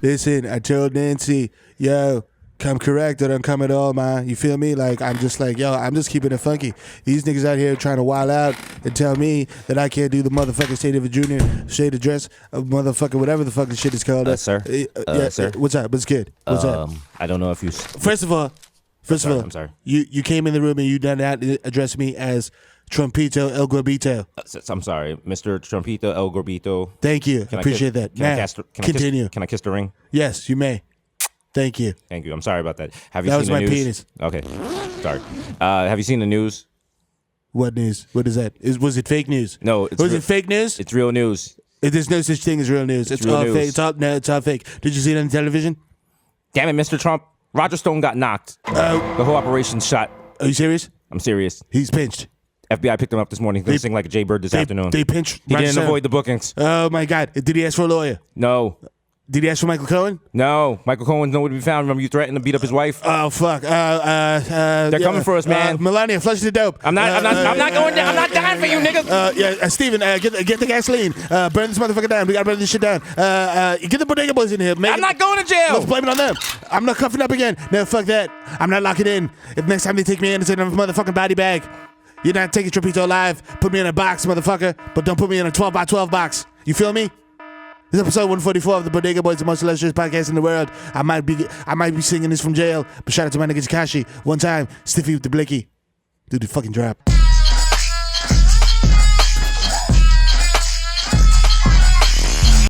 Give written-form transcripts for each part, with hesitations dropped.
Listen, I told Nancy, yo, come correct or don't come at all, man. You feel me? Like, I'm just like, yo, I'm just keeping it funky. These niggas out here trying to wild out and tell me that I can't do the motherfucking State of a Junior shade of dress, motherfucking whatever the fucking shit is called. Sir? Yeah, Sir? What's up? What's good? What's up? I don't know if you... First of all, I'm sorry. You came in the room and you did not address me as Trumpito El Gorbito. I'm sorry, Mr. Trumpito El Gorbito. Thank you. Appreciate that. Continue. Can I kiss the ring? Yes, you may. Thank you. Thank you. I'm sorry about that. Have you That seen was the my news? penis. Okay. Sorry. Have you seen the news? What news? What is that? Was it fake news? No. Was it fake news? It's real news. There's no such thing as real news. It's real all news. fake. It's all fake. Did you see it on television? Damn it, Mr. Trump. Roger Stone got knocked. The whole operation shot. Are you serious? I'm serious. He's pinched. FBI picked him up this morning. He's going to sing like a Jaybird this afternoon. They pinched. He Roger didn't Stone. avoid the bookings. Oh my God! Did he ask for a lawyer? No. Did he ask for Michael Cohen? No. Michael Cohen's nowhere to be found. Remember you threatened to beat up his wife? Oh fuck! They're coming for us, man. Melania, flush the dope. I'm not going down. I'm not dying for you, nigga. Steven, get the gasoline. Burn this motherfucker down. We gotta burn this shit down. Get the Bodega Boys in here. I'm not going to jail. Let's blame it on them. I'm not cuffing up again. No, fuck that. I'm not locking in. If next time they take me in, it's in a motherfucking body bag. You're not taking Trapito alive. Put me in a box, motherfucker. But don't put me in a 12x12 box. You feel me? This is episode 144 of the Bodega Boys, the most illustrious podcast in the world. I might be singing this from jail, but shout out to my nigga Takashi. One time, Stiffy with the blicky. Do the fucking drop.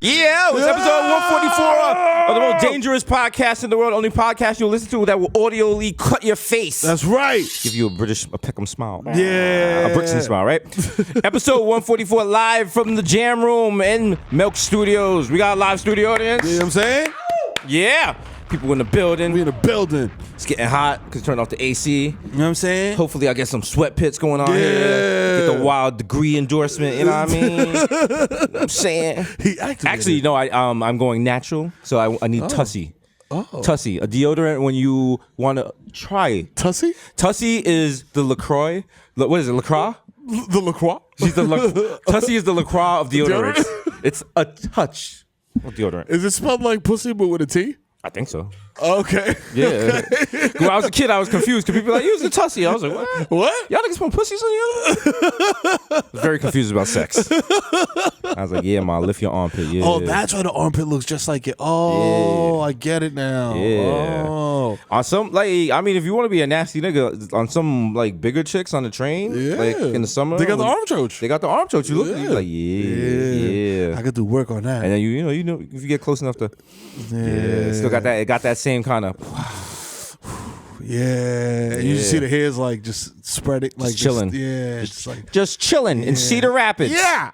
Yeah, it was episode 144 of the most dangerous podcast in the world. Only podcast you'll listen to that will audioly cut your face. That's right. Give you a Peckham smile. Yeah. A Brixton smile, right? Episode 144 live from the Jam Room in Milk Studios. We got a live studio audience. You know what I'm saying? Yeah. People in the building. We in the building. It's getting hot because turned off the AC. You know what I'm saying? Hopefully I get some sweat pits going on here. Get the wild degree endorsement, you know what I mean? You know what I'm saying? Actually, no, I'm going natural, so I need tussy. Tussy, a deodorant when you want to try it. Tussy? Tussy is the LaCroix. What is it, LaCroix? The LaCroix? Tussy is the LaCroix of deodorants. It's a touch of deodorant. Is it spelled like pussy but with a T? I think so. Okay. Yeah. Okay. When I was a kid, I was confused because people were like, use the tussy. I was like, what? What? Y'all niggas put pussies on you? I was very confused about sex. I was like, yeah, ma, lift your armpit. Yeah. Oh, that's why the armpit looks just like it. Oh, yeah. I get it now. Yeah. Oh. On some, like, I mean, if you want to be a nasty nigga, on some, like, bigger chicks on the train, like, in the summer. They got the arm choach. They got the arm choach. You look, you're like, yeah. I could do work on that. And then, you know, if you get close enough to, still got that, it got that same kind of. Yeah, you just see the hairs like just spreading, like chilling. Just chilling in Cedar Rapids. Yeah.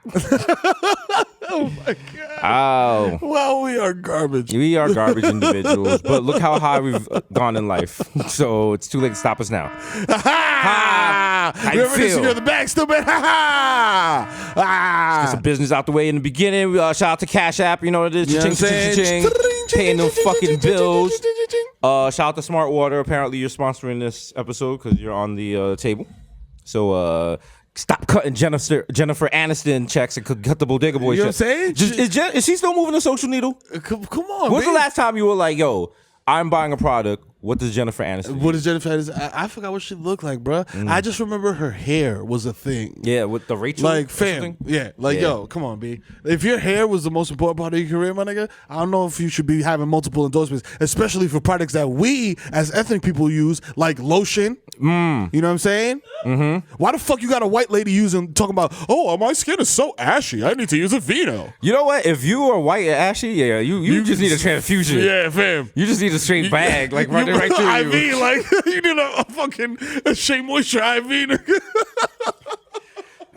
Oh my God. Oh. Well, we are garbage. We are garbage individuals, but look how high we've gone in life. So it's too late to stop us now. Ha! How you Remember this? feel? You're the back, stupid. Ha ha! Ah! Get some business out the way in the beginning. Shout out to Cash App. You know what it is. You know what I'm saying? Paying them fucking bills. Shout out to Smart Water. Apparently you're sponsoring this episode because you're on the table. So stop cutting Jennifer Aniston checks and cut the Bodega Boys. You know what I'm saying? Is she still moving the social needle? Come on. When's the last time you were like, yo, I'm buying a product. What does Jennifer Aniston do? What is Jennifer Aniston? I forgot what she looked like, bro. I just remember her hair was a thing. Yeah, with the Rachel. Like, fam. Yeah. Like, yo, come on, B. If your hair was the most important part of your career, my nigga, I don't know if you should be having multiple endorsements, especially for products that we, as ethnic people, use, like lotion. You know what I'm saying? Mm-hmm. Why the fuck you got a white lady talking about, oh, my skin is so ashy, I need to use a Vino. You know what? If you are white and ashy, yeah, you just need a transfusion. Yeah, fam. You just need a straight bag, like right through you. IV, like you need a Shea Moisture IV.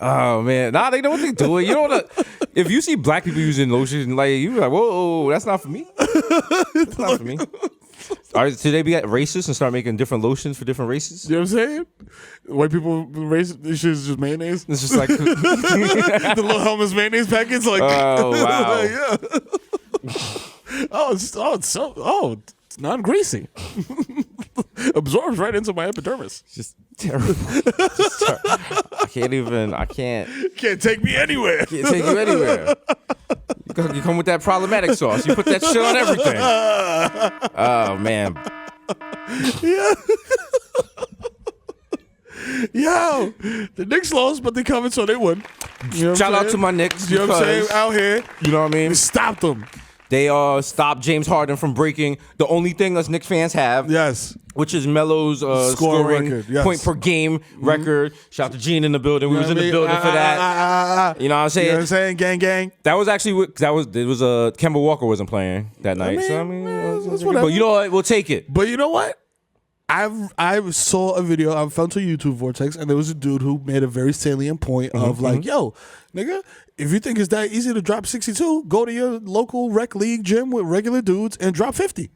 Oh man, nah, they know what they're doing. You know what? If you see black people using lotion, like you like, whoa, that's not for me. That's not for me. All right, should they be racist and start making different lotions for different races? You know what I'm saying? White people race this shit is just mayonnaise. It's just like the little Helmets mayonnaise packets. Like, oh wow, yeah. It's non-greasy. Absorbs right into my epidermis. Just terrible. I can't. Can't take me anywhere. Can't take you anywhere. You come with that problematic sauce. You put that shit on everything. Oh man. Yeah. Yo, the Knicks lost, but they covered, so they won. You know Shout out to my Knicks. You know what I'm saying? Out here. You know what I mean? We stopped them. They stopped James Harden from breaking the only thing us Knicks fans have. Yes. Which is Melo's scoring record, yes. point per game record. Shout out to Gene in the building. We was in the building for that. You know what I'm saying? You know what I'm saying? Gang, gang. That was actually Kemba Walker wasn't playing that night. But you know what? We'll take it. But you know what? I saw a video. I found to YouTube Vortex, and there was a dude who made a very salient point of like, yo, nigga, if you think it's that easy to drop 62, go to your local rec league gym with regular dudes and drop 50.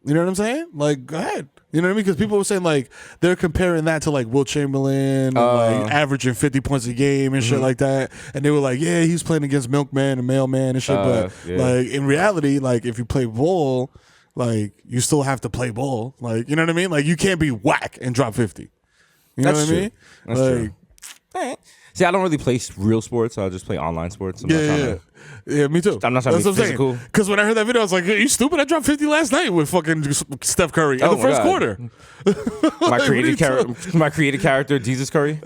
You know what I'm saying? Like, go ahead. You know what I mean? Because people were saying like they're comparing that to like Wilt Chamberlain, and, like averaging 50 points a game and shit like that. And they were like, yeah, he's playing against Milkman and Mailman and shit. But like in reality, like if you play ball, like you still have to play ball. Like, you know what I mean? Like you can't be whack and drop 50. You know what I mean? That's like, true. See, I don't really play real sports. I just play online sports. Yeah, me too. I'm not trying to be physical. Because when I heard that video, I was like, "Are you stupid? I dropped 50 last night with fucking Steph Curry in the first quarter." My creative character, Desus Curry.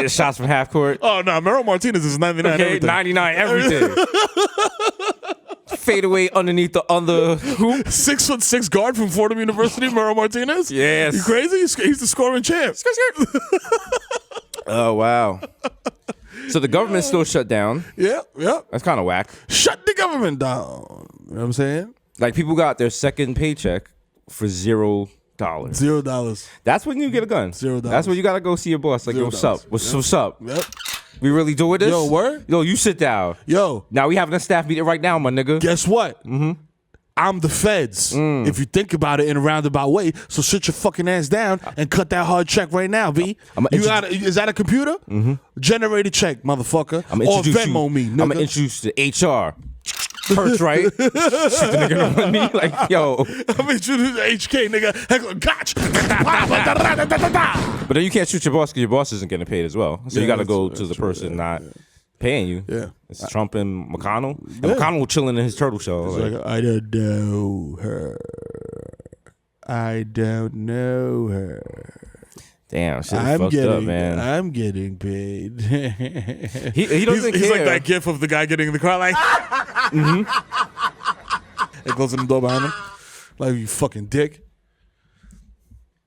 Shots from half court. Oh no, Mero Martinez is 99. Okay, everything. 99 everything. Fade away underneath the hoop. 6'6" guard from Fordham University, Mero Martinez. Yes. You crazy? He's the scoring champ. Oh wow. So the government's still shut down. Yeah. That's kind of whack. Shut the government down. You know what I'm saying? Like people got their second paycheck for $0. $0. That's when you get a gun. $0. That's when you gotta go see your boss. Like, yo, what's up? What's up? Yep. We really doing this? Yo, word? Yo, you sit down. Yo. Now we having a staff meeting right now, my nigga. Guess what? I'm the feds. If you think about it in a roundabout way, so sit your fucking ass down and cut that hard check right now, B. Is that a computer? Generate a check, motherfucker. Or Venmo me, nigga. I'm gonna introduce you to HR. Perch, right? Shoot the nigga on me like, yo. I'm introduced to HK, nigga. Gotcha. But then you can't shoot your boss because your boss isn't getting paid as well. So you got to go to the person not paying you. Yeah. It's Trump and McConnell. And McConnell chilling in his turtle shell. Like, I don't know her. I don't know her. Damn, shit fucked up, man. I'm getting paid. He doesn't care. He's like that gif of the guy getting in the car, like, and closing the door behind him. Like, you fucking dick.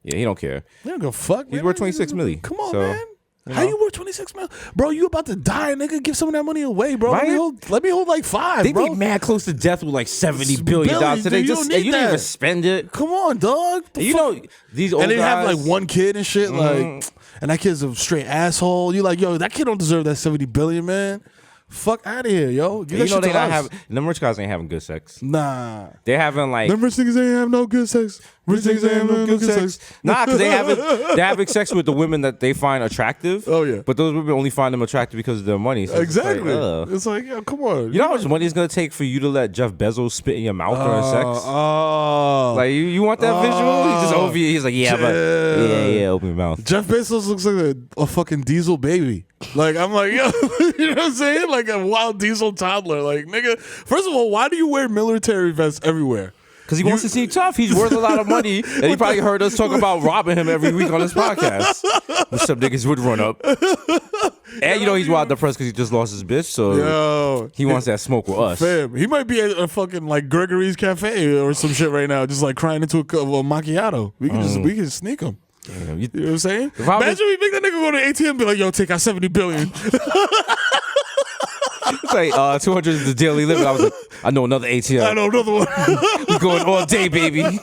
Yeah, he don't care. He don't give a fuck, man. He's worth $26 million. Come on, man. How you worth $26 million? Bro, you about to die, nigga. Give some of that money away, bro. Right? Let me hold like 5, they bro. be mad close to death with like $70 billion. So they you didn't even spend it. Come on, dog. You know, these old guys. And they have like one kid and shit, like, and that kid's a straight asshole. You like, yo, that kid don't deserve that $70 billion, man. Fuck out of here, yo. You know they not having. Them rich guys ain't having good sex. Nah. They're having like. Them rich niggas ain't have no good sex. Rich niggas ain't have no good sex. Nah, because they're having sex with the women that they find attractive. Oh yeah. But those women only find them attractive because of their money. So exactly. It's like, yo, come on. You know how much money it's gonna take for you to let Jeff Bezos spit in your mouth during sex? Oh. Like you want that visual? He's just over you. He's like, yeah, open your mouth. Jeff Bezos looks like a fucking diesel baby. Like, I'm like, yo, you know what I'm saying? Like a wild diesel toddler. Like, nigga, first of all, why do you wear military vests everywhere? Because he wants to seem tough. He's worth a lot of money. And he probably heard us talk about robbing him every week on this podcast. Some niggas would run up. And you know he's wild depressed because he just lost his bitch. So he wants that smoke with us. Fam, he might be at a fucking like Gregory's Cafe or some shit right now, just like crying into a macchiato. We can sneak him. Damn, you know what I'm saying? Imagine we make that nigga go to ATM and be like, yo, take out $70 billion. It's like 200 is the daily limit. I was like, I know another ATM. I know another one. We going all day, baby.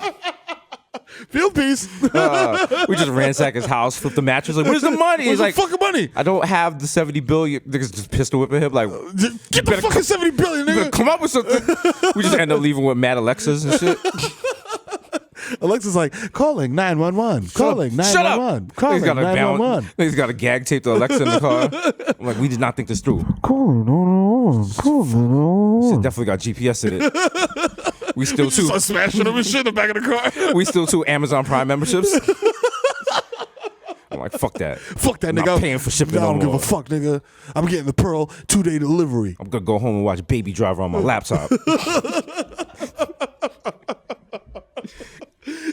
Field piece. We just ransack his house, flip the mattress. Like, where's the money? Where's He's like, the fucking money? I don't have the $70 billion. Niggas just pistol whipping him. Like, get the fucking $70 billion, nigga. Come up with something. We just end up leaving with mad Alexas and shit. Alexa's like, calling 911. Calling 911. Calling 911. He's got a gag tape to Alexa in the car. I'm like, we did not think this through. Calling 911. Calling 911. Definitely got GPS in it. We still too. Start smashing them and shit in the back of the car. We still 2 Amazon Prime memberships. I'm like, fuck that. Fuck that, I'm nigga. not paying for shipping I no don't give more. a fuck, nigga. I'm getting the Pearl 2-day delivery. I'm gonna go home and watch Baby Driver on my laptop.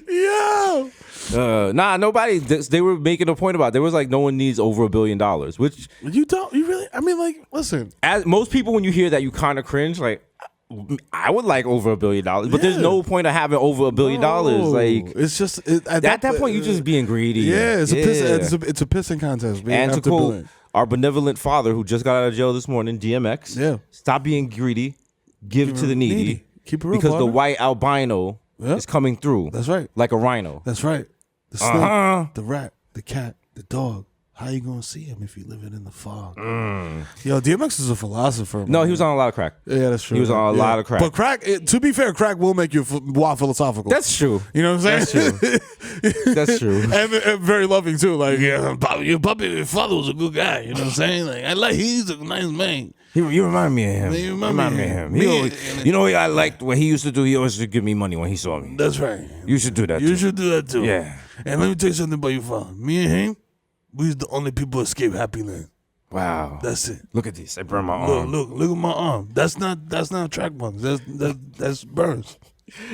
Yo. Nah, nobody. They were making a point about it. There was like no one needs over $1 billion, which You really? I mean, like, listen. as most people, when you hear that, you kind of cringe. Like, I would like over $1 billion, but there's no point of having over $1 billion. Like, it's just at that point, you're just being greedy. Yeah, it's a pissing contest. And to quote our benevolent father, who just got out of jail this morning, DMX, stop being greedy, give to the needy. Keep it real, because partner. the white albino is coming through. That's right, like a rhino. That's right. The snake, the rat, the cat, the dog. How you gonna see him if you living in the fog? Yo, DMX is a philosopher. Man. No, he was on a lot of crack. Yeah, that's true. He was on a lot of crack. But crack, to be fair, crack will make you wild philosophical. That's true. You know what I'm saying? That's true. That's true. And very loving too. Like, yeah, your father was a good guy. You know what I'm saying? Like, he's a nice man. You remind me of him. You remind me of him. You know what I liked what he used to do? He always used to give me money when he saw me. That's right. You should do that too. You should do that too. Yeah. And let me tell you something about your father. Me and him, we was the only people escape Happy Land. Wow. That's it. Look at this. I burned my arm. Look at my arm. That's not track buns. That's burns.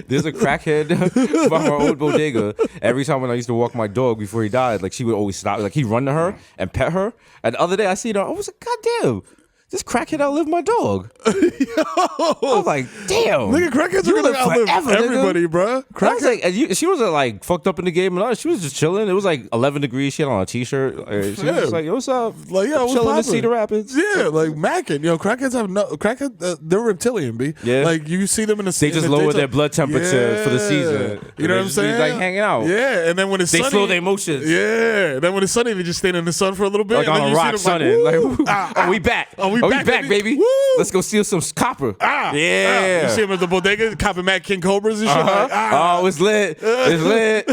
There's a crackhead from our old bodega. Every time when I used to walk my dog before he died, like she would always stop. Like he'd run to her and pet her. And the other day I seen her, I was like, God damn. This crackhead outlived my dog. I was like, damn. Nigga, crackheads are gonna outlive everybody, bro. She wasn't like fucked up in the game and all. She was just chilling. It was like 11 degrees. She had on a t-shirt. She was just like, yo, what's up? Like, yo, what's chilling in poppin'? Cedar Rapids. Yeah, like macking. Yo, crackheads have no they're reptilian, b. Yeah. Like you see them in the they just lower their blood temperature for the season. You know what I'm saying? Like hanging out. Yeah, and then when it's sunny, slow their motions. Yeah, and then when it's sunny, they just stand in the sun for a little bit. Like and on a rock sunning. Like, we back. We back, baby. Woo! Let's go steal some copper. You see him at the bodega, copping Mac King Cobras and shit. Like, Oh, it's lit. It's lit.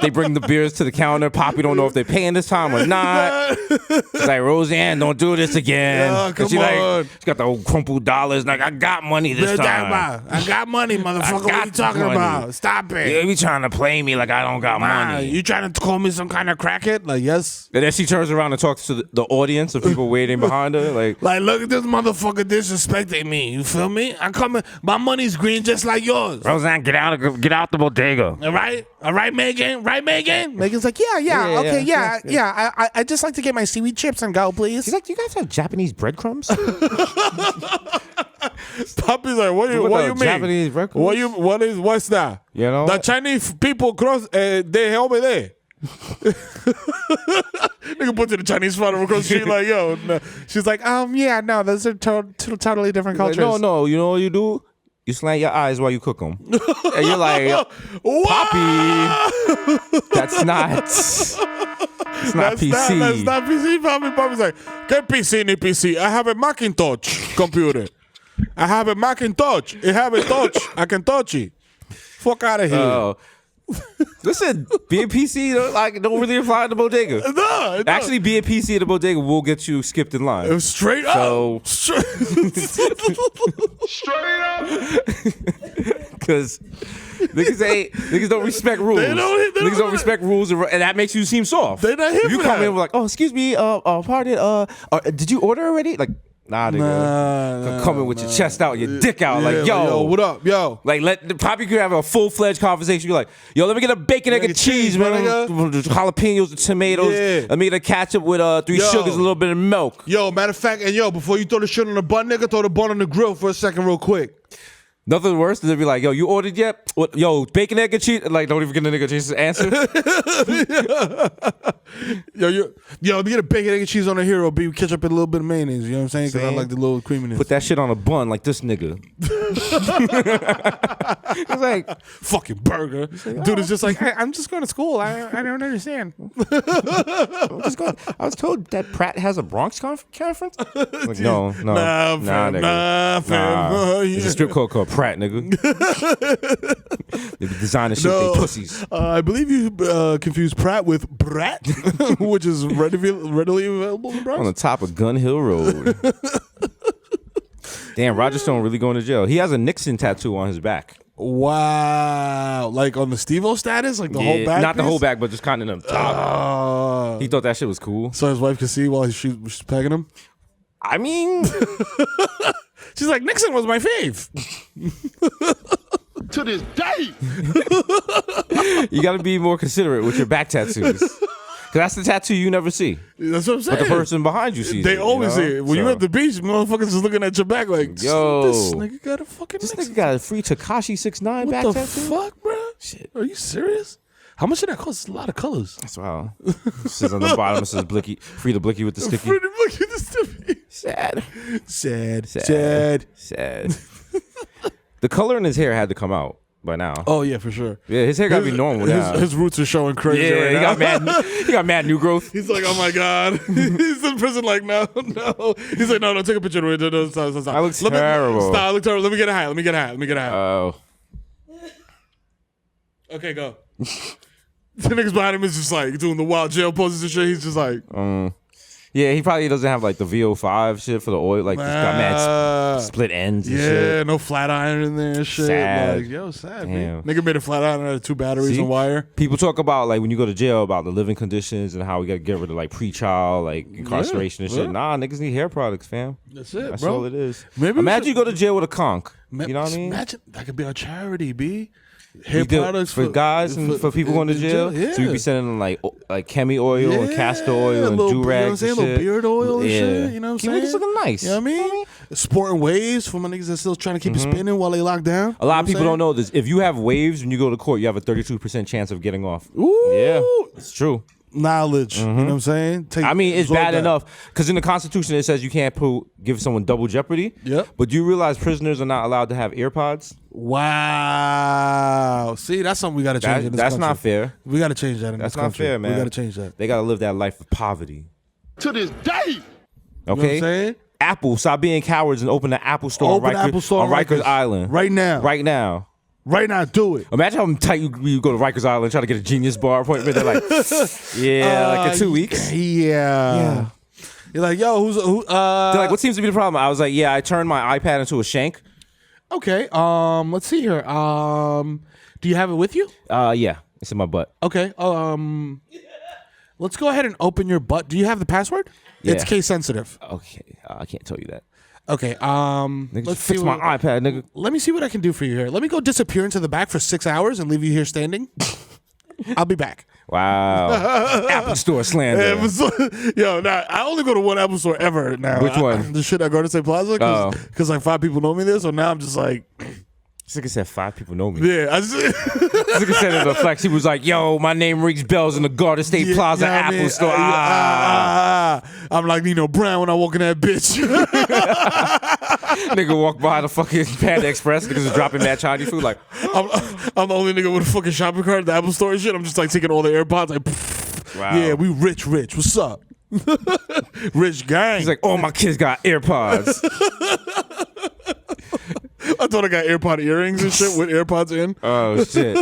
They bring the beers to the counter. Poppy don't know if they're paying this time or not. She's like, Roseanne, don't do this again. Oh, come she on. She got the old crumpled dollars. Like, I got money this time. I got money, motherfucker. What you talking about? Stop it. You be trying to play me like I don't got money. You trying to call me some kind of crackhead? Like, yes. And then she turns around and talks to the audience of people waiting behind her. Like, look at this motherfucker disrespecting me. You feel me? I'm coming. My money's green just like yours. Roseanne, get out the bodega. All right, Megan. Right, Megan? Megan's like, yeah. I just like to get my seaweed chips and go, please. She's like, do you guys have Japanese breadcrumbs? Poppy's like, what you mean? Japanese breadcrumbs? What's that? You know? The Chinese people cross, they help me there. Nigga put to the Chinese father across the street like, yo. No. She's like, yeah, no, those are totally different cultures. Like, no, you know what you do? You slant your eyes while you cook them. And you're like, Poppy, that's not PC. That's not PC, Poppy. Poppy's like, get PC in the PC. I have a Macintosh computer. I have a Macintosh. I have a touch. I can touch it. Fuck out of here. Listen, being PC don't really apply to the bodega. No. Actually, being PC at the bodega will get you skipped in line. Straight up. Straight up. Because niggas don't respect rules. Niggas don't respect rules, and that makes you seem soft. They're not here you for come that. in like, oh, excuse me, pardon, did you order already? Like, nah, nigga. Come in with your chest out, your dick out, like, yo, what up, yo? Like, let the Poppy could have a full-fledged conversation. Be like, yo, let me get a bacon, egg, and cheese, man. Jalapenos, the tomatoes. Let me get a ketchup with 3 sugars, a little bit of milk. Yo, matter of fact, and yo, before you throw the shit on the bun, nigga, throw the bun on the grill for a second, real quick. Nothing worse than to be like, yo, you ordered yet? What, yo, bacon, egg, and cheese? Like, don't even get the nigga a chance to answer. Yo, let me get a bacon, egg, and cheese on the hero, B. Ketchup and a little bit of mayonnaise, you know what I'm saying? Because I like the little creaminess. Put that shit on a bun like this nigga. It's like, fucking burger. Like, dude is just like, hey, I'm just going to school. I don't understand. I was told that Pratt has a Bronx conference. Like, no. Nah, fam. There's a strip club called Pratt, nigga. They be designing shit with they pussies. I believe you confused Pratt with Brat, which is readily available in the Bronx. On the top of Gun Hill Road. Damn, Roger Stone really going to jail. He has a Nixon tattoo on his back. Wow. Like on the Steve-O status? Like the whole back? Not the piece? whole back, but just kind of the top. He thought that shit was cool. So his wife could see while she's pegging him? I mean... She's like, Nixon was my fave. To this day. You got to be more considerate with your back tattoos. Because that's the tattoo you never see. That's what I'm saying. But the person behind you sees They it. always see it. When you're at the beach, motherfuckers is looking at your back like, yo, this nigga got a fucking This Nixon. nigga got a free Tekashi 6ix9ine back What the tattoo? fuck, bro? Shit. Are you serious? How much did that cost? It's a lot of colors. That's wow. It says on the bottom, it says Blicky, free the Blicky with the sticky. Pretty much the sticky. Sad. The color in his hair had to come out by now. Oh yeah, for sure. Yeah, his hair got to be normal now. His roots are showing crazy. Yeah, right he now. got mad new growth. He's like, oh my god. He's in prison. Like, no. He's like, no, take a picture of it. No, stop. I look terrible. Stop. I look terrible. Let me get a hat. Oh. Okay, go. The niggas behind him is just like doing the wild jail poses and shit. He's just like, Yeah, he probably doesn't have like the VO5 shit for the oil. Like, just got mad split ends and shit. Yeah, no flat iron in there and shit. Sad. Like, yo, sad, Damn. man. Nigga made a flat iron out of 2 batteries See? and wire. People talk about, like, when you go to jail, about the living conditions and how we got to get rid of, like, pre-trial, like, incarceration and shit. Yeah. Nah, niggas need hair products, fam. That's it, That's bro. all it is. Maybe Imagine you go to jail with a conch. You know what I mean? Imagine that could be our charity, B. Hair We do- products for guys and for people going to jail. Yeah. So we be sending them like chemi oil and castor oil and little, do-rags you know what I'm saying? and shit. Little beard oil and Yeah. shit. You know what I'm Keep saying? niggas looking nice. You know what I mean? Sporting waves for my niggas that's still trying to keep it spinning while they locked down. A lot of people don't know this. If you have waves when you go to court, you have a 32% chance of getting off. Ooh. Yeah, it's true. Knowledge. You know what I'm saying? I mean, it's absorb bad that. enough because in the Constitution it says you can't give someone double jeopardy. Yep. But do you realize prisoners are not allowed to have earpods? Wow. See, that's something we got to change in this That's country. not fair. We got to change that in That's this not country. fair, man. We got to change that. They got to live that life of poverty. To this day. Okay. You know what I'm saying? Apple, stop being cowards and open the Apple store Open on Apple Store on Rikers Island. Right now. Right now. Right now, do it. Imagine how tight you go to Rikers Island and try to get a Genius Bar appointment. They're like, like in 2 weeks. Yeah. You're like, yo, who? They're like, what seems to be the problem? I was like, yeah, I turned my iPad into a shank. Okay. Let's see here. Do you have it with you? Yeah, it's in my butt. Okay. Let's go ahead and open your butt. Do you have the password? Yeah. It's case sensitive. Okay, I can't tell you that. Okay. Nigga, Let's just fix see my what- iPad, nigga. Let me see what I can do for you here. Let me go disappear into the back for 6 hours and leave you here standing. I'll be back. Wow. Apple Store slander. Yo, nah, I only go to one Apple store ever now. Which one? The shit at Garden State Plaza, because like 5 people know me there. So now I'm just like, This nigga said 5 people know me. yeah. I just, This nigga said it in a flex. He was like, yo, my name rings bells in the Garden State Plaza you know what I Apple mean? Store. I'm like Nino Brown when I walk in that bitch. Nigga walk by the fucking Panda Express. Niggas is dropping mad Chinese food. Like, I'm the only nigga with a fucking shopping cart at the Apple Store and shit. I'm just like taking all the AirPods. Like, wow. yeah, we rich. What's up? Rich gang. He's like, all my kids got AirPods. I thought I got AirPod earrings and shit with AirPods in. Oh, shit.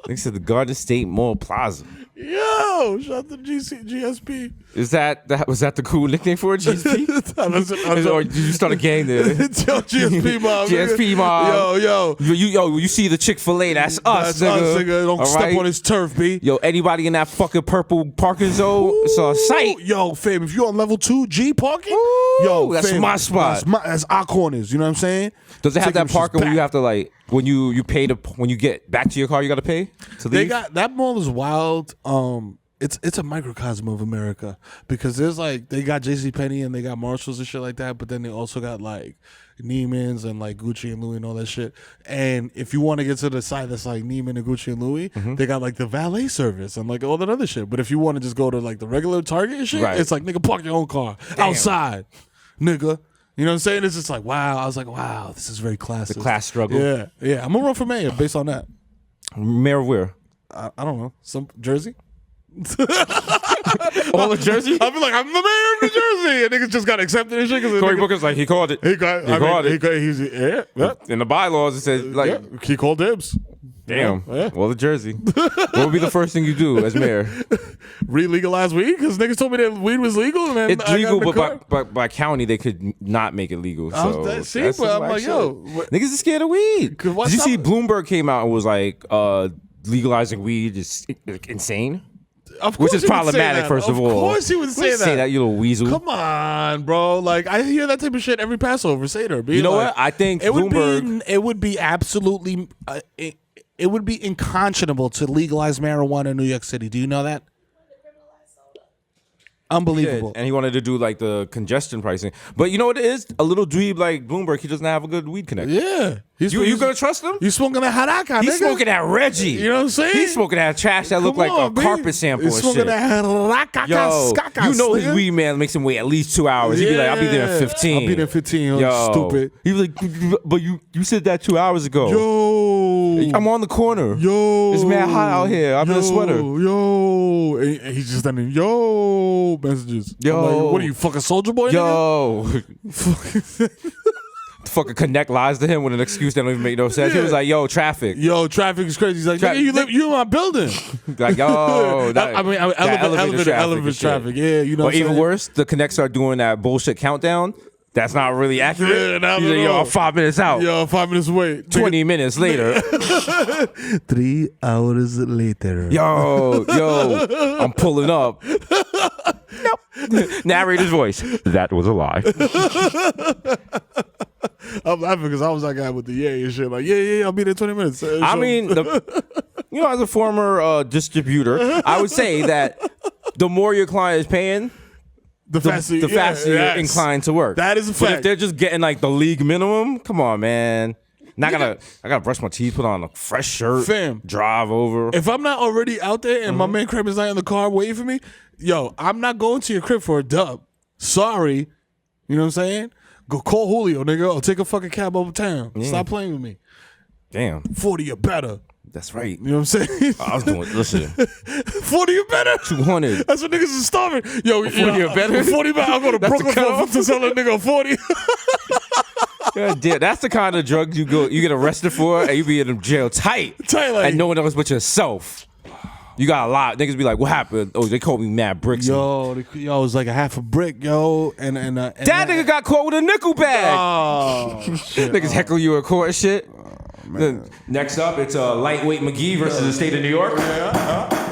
Nigga said the Garden State Mall Plaza. Yo, shout out to GSP. Was that the cool nickname for it, GSP? Or did you start a gang there? Yo, GSP mob. GSP mob. Yo. You see the Chick-fil-A, that's us, That's nigga. us, nigga. Don't All step right? on his turf, B. Yo, anybody in that fucking purple parking zone, it's on site. Yo, fam, if you're on level 2 G parking, Yo, that's my spot. That's our corners. You know what I'm saying? Does it have that Taking parking where back. you have to like when you pay when you get back to your car, you got to pay to leave? They got that mall is wild. It's a microcosm of America because there's like they got JCPenney and they got Marshalls and shit like that, but then they also got like Neiman's and like Gucci and Louis and all that shit. And if you want to get to the side that's like Neiman and Gucci and Louis, they got like the valet service and like all that other shit. But if you want to just go to like the regular Target and shit, Right. it's like nigga park your own car outside, nigga. You know what I'm saying? It's just like wow. I was like wow, this is very classy. The class struggle. Yeah. I'm gonna run for mayor based on that. Mayor where? I don't know, some Jersey. All of Jersey? I'll be like, I'm the mayor of New Jersey, and niggas just got accepted and shit. Cory Booker's like, he called it. He got, He called it. He's yeah. In the bylaws, it says like Yeah, he called dibs. Damn. Yeah. Well, the Jersey. What would be the first thing you do as mayor? Re-legalize weed? Because niggas told me that weed was legal. And then It's legal, but by county, they could not make it legal. So but I'm like, yo. Niggas are scared of weed. Did you see Bloomberg came out and was like, legalizing weed is insane? Of course, which is problematic. First of all, of course he would say that. You little weasel. Come on, bro. Like I hear that type of shit every Passover. Say to her. You know what? I think Bloomberg. It would be absolutely. It would be unconscionable to legalize marijuana in New York City. Do you know that? Unbelievable. And he wanted to do like the congestion pricing. But you know what it is? A little dweeb like Bloomberg, he doesn't have a good weed connect. Yeah. You gonna trust him? You smoking that haraka, He's smoking that Reggie. You know what I'm saying? He's smoking that trash that look like a carpet sample and shit. He's smoking that haraka. Yo, you know his weed man makes him wait at least 2 hours. He'd be like, I'll be there in 15. I'll be there in 15. Yo. Stupid. He was like, but you said that 2 hours ago. Yo. I'm on the corner. Yo. It's mad hot out here. I'm in a sweater. Yo. And he's just sending messages. Yo. Like, what are you, fucking Soldier Boy? Yo. Fucking connect lies to him with an excuse that don't even make no sense. He was like, yo, traffic. Yo, traffic is crazy. He's like, you in my building. Like, yo. Elevator traffic. Yeah, you know or even worse, the connect start doing that bullshit countdown. That's not really accurate. Yeah, he's like, yo, I'm 5 minutes out. Yo, 5 minutes away. 20 minutes later. 3 hours later. Yo, I'm pulling up. Nope. Narrator's voice. That was a lie. I'm laughing because I was that guy with the and shit. Like, yeah, I'll be there in 20 minutes. I mean, as a former distributor, I would say that the more your client is paying, the faster you're inclined to work. That is a fact. But if they're just getting like the league minimum, come on, man. I gotta brush my teeth, put on a fresh shirt, drive over. If I'm not already out there and my man Crab is not in the car waiting for me, yo, I'm not going to your crib for a dub. Sorry. You know what I'm saying? Go call Julio, nigga, or take a fucking cab over town. Stop playing with me. Damn. 40 or better. That's right. You know what I'm saying? I was doing, listen. 40 or better? 200. That's what niggas is starving. Yo, 40 or better? 40 better. I'll go to Brooklyn to sell a nigga 40. God damn, that's the kind of drugs you get arrested for and you be in jail tight like, and no one else but yourself. You got a lot. Niggas be like, what happened? Oh, they called me mad bricks. Yo, it was like a half a brick, yo. And that nigga got caught with a nickel bag. Oh, shit. Niggas heckle you in court and shit. Then next up, it's Lightweight McGee versus the state of New York.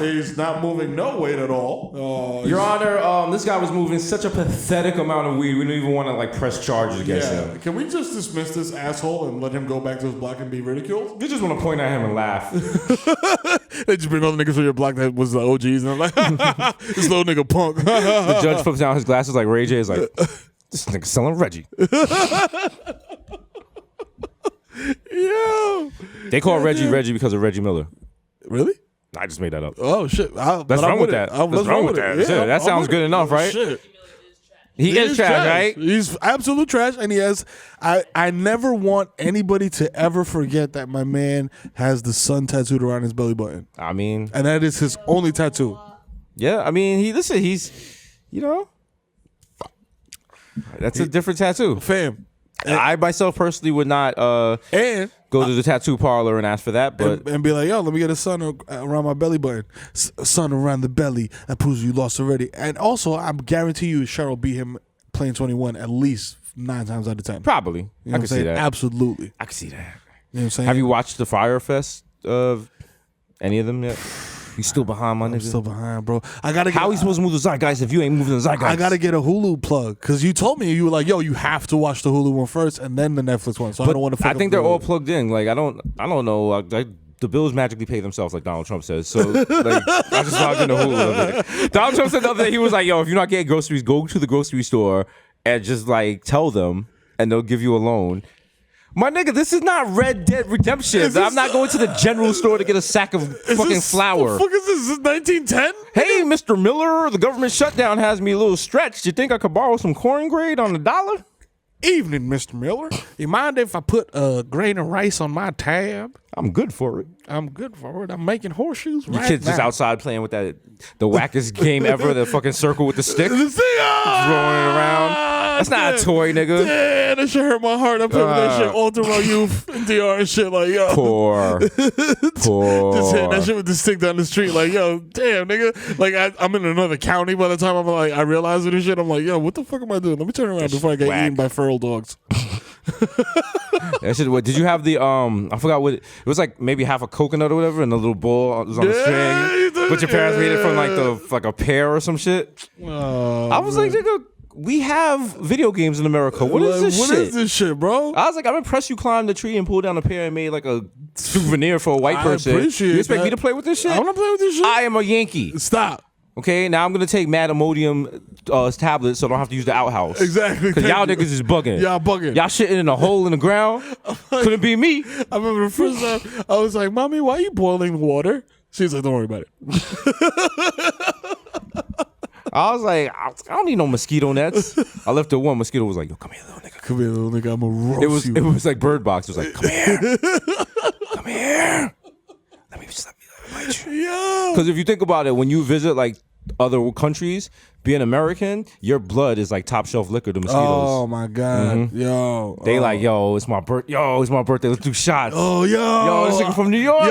He's not moving no weight at all. Your Honor, this guy was moving such a pathetic amount of weed. We don't even want to like press charges against him. Can we just dismiss this asshole and let him go back to his block and be ridiculed? You just want to point at him and laugh. They just bring all the niggas from your block that was the OGs, and I'm like, this little nigga punk. The judge flips down his glasses like Ray J is like, this nigga selling Reggie. Yo. They call Reggie because of Reggie Miller. Really? I just made that up. Oh shit! That's wrong with that. That's wrong with that. Yeah, that sounds good enough, right? Shit. He is trash, right? He's absolute trash, and he has. I never want anybody to ever forget that my man has the sun tattooed around his belly button. I mean, and that is his only tattoo. Yeah, I mean, he's, you know, that's a different tattoo, fam. I myself personally would not go to the tattoo parlor and ask for that, but and be like, yo, let me get a sun around my belly button, sun around the belly. That proves you lost already. And also, I guarantee you, Cheryl beat him playing 21 at least 9 times out of 10. Probably, you know I can see that. Absolutely, I can see that. You know what I'm saying? Have you watched the Fire Fest of any of them yet? You still behind, my nigga? I'm still behind, bro. I gotta. How are we supposed to move the zeitgeist if you ain't moving the zeitgeist? I gotta get a Hulu plug because you told me, you were like, "Yo, you have to watch the Hulu one first and then the Netflix one." So I don't want to. I think they're all plugged in. Like I don't know. The bills magically pay themselves, like Donald Trump says. So like, I just logged into Hulu. Donald Trump said the other day, he was like, "Yo, if you're not getting groceries, go to the grocery store and just like tell them, and they'll give you a loan." My nigga, this is not Red Dead Redemption. I'm not going to the general store to get a sack of fucking flour. What the fuck is this? Is this 1910? Hey, Mr. Miller, the government shutdown has me a little stretched. You think I could borrow some corn grade on $1? Evening, Mr. Miller. You mind if I put a grain of rice on my tab? I'm good for it. I'm making horseshoes right now. Your kid's just outside playing with the wackest game ever, the fucking circle with the stick. The thing, throwing it around. That's not a toy, nigga. that shit hurt my heart. I played with that shit all through my youth in DR and shit. Like, yo. Poor. Just hitting that shit with the stick down the street. Like, yo, damn, nigga. Like, I'm in another county by the time I realize it and shit. I'm like, yo, what the fuck am I doing? Let me turn around before I get eaten by feral dogs. That shit, what, did you have the I forgot what it was, like maybe half a coconut or whatever, and the little ball was on a string, but your parents made it from like a pear or some shit. I was like, nigga, we have video games in America. What is this shit? What is this shit, bro? I was like, I'm impressed you climbed the tree and pulled down a pear and made like a souvenir for a white person. Appreciate you expect that. me to play with this shit? I want to play with this shit. I am a Yankee. Stop. Okay, now I'm gonna take Mad Imodium tablets so I don't have to use the outhouse. Exactly. Because y'all niggas is bugging. Y'all bugging. Y'all shitting in a hole in the ground. Couldn't be me. I remember the first time I was like, Mommy, why are you boiling water? She's like, don't worry about it. I was like, I don't need no mosquito nets. I left the one mosquito was like, yo, come here, little nigga. Come here, little nigga. I'm going to roast you. It was like Bird Box. It was like, come here. Come here. Let me bite you. Yo. Because if you think about it, when you visit like other countries, being American, your blood is like top shelf liquor to mosquitoes. Oh my God. Yo. They like, yo, it's my birthday. Let's do shots. Oh, yo. This nigga from New York. Yo,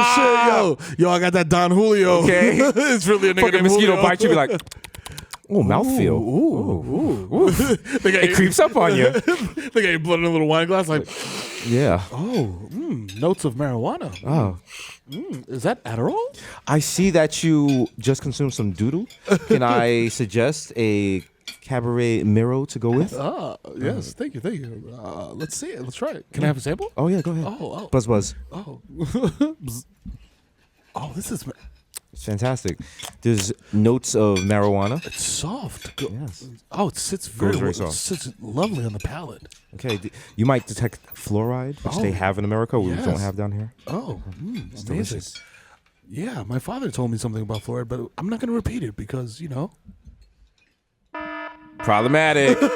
Oh, shit. Yo, I got that Don Julio. Okay. It's really a nigga Fucking named mosquito Julio. bite you, be like, oh, mouthfeel. Ooh. It creeps up on you. They got your blood in a little wine glass. Like, Yeah. notes of marijuana. Oh. Is that Adderall? I see that you just consumed some doodle. Can I suggest a Cabaret Mero to go with? Yes. Thank you. Let's see it. Let's try it. Can I have a sample? Oh, yeah, go ahead. Oh. Buzz. Oh. Oh, this is... It's fantastic. There's notes of marijuana. It's soft. Yes. Oh, it sits Very very soft. It sits lovely on the palate. Okay, you might detect fluoride, which they have in America, we yes. don't have down here. Oh, amazing. delicious. Yeah, my father told me something about fluoride, but I'm not going to repeat it because, you know. Problematic. Think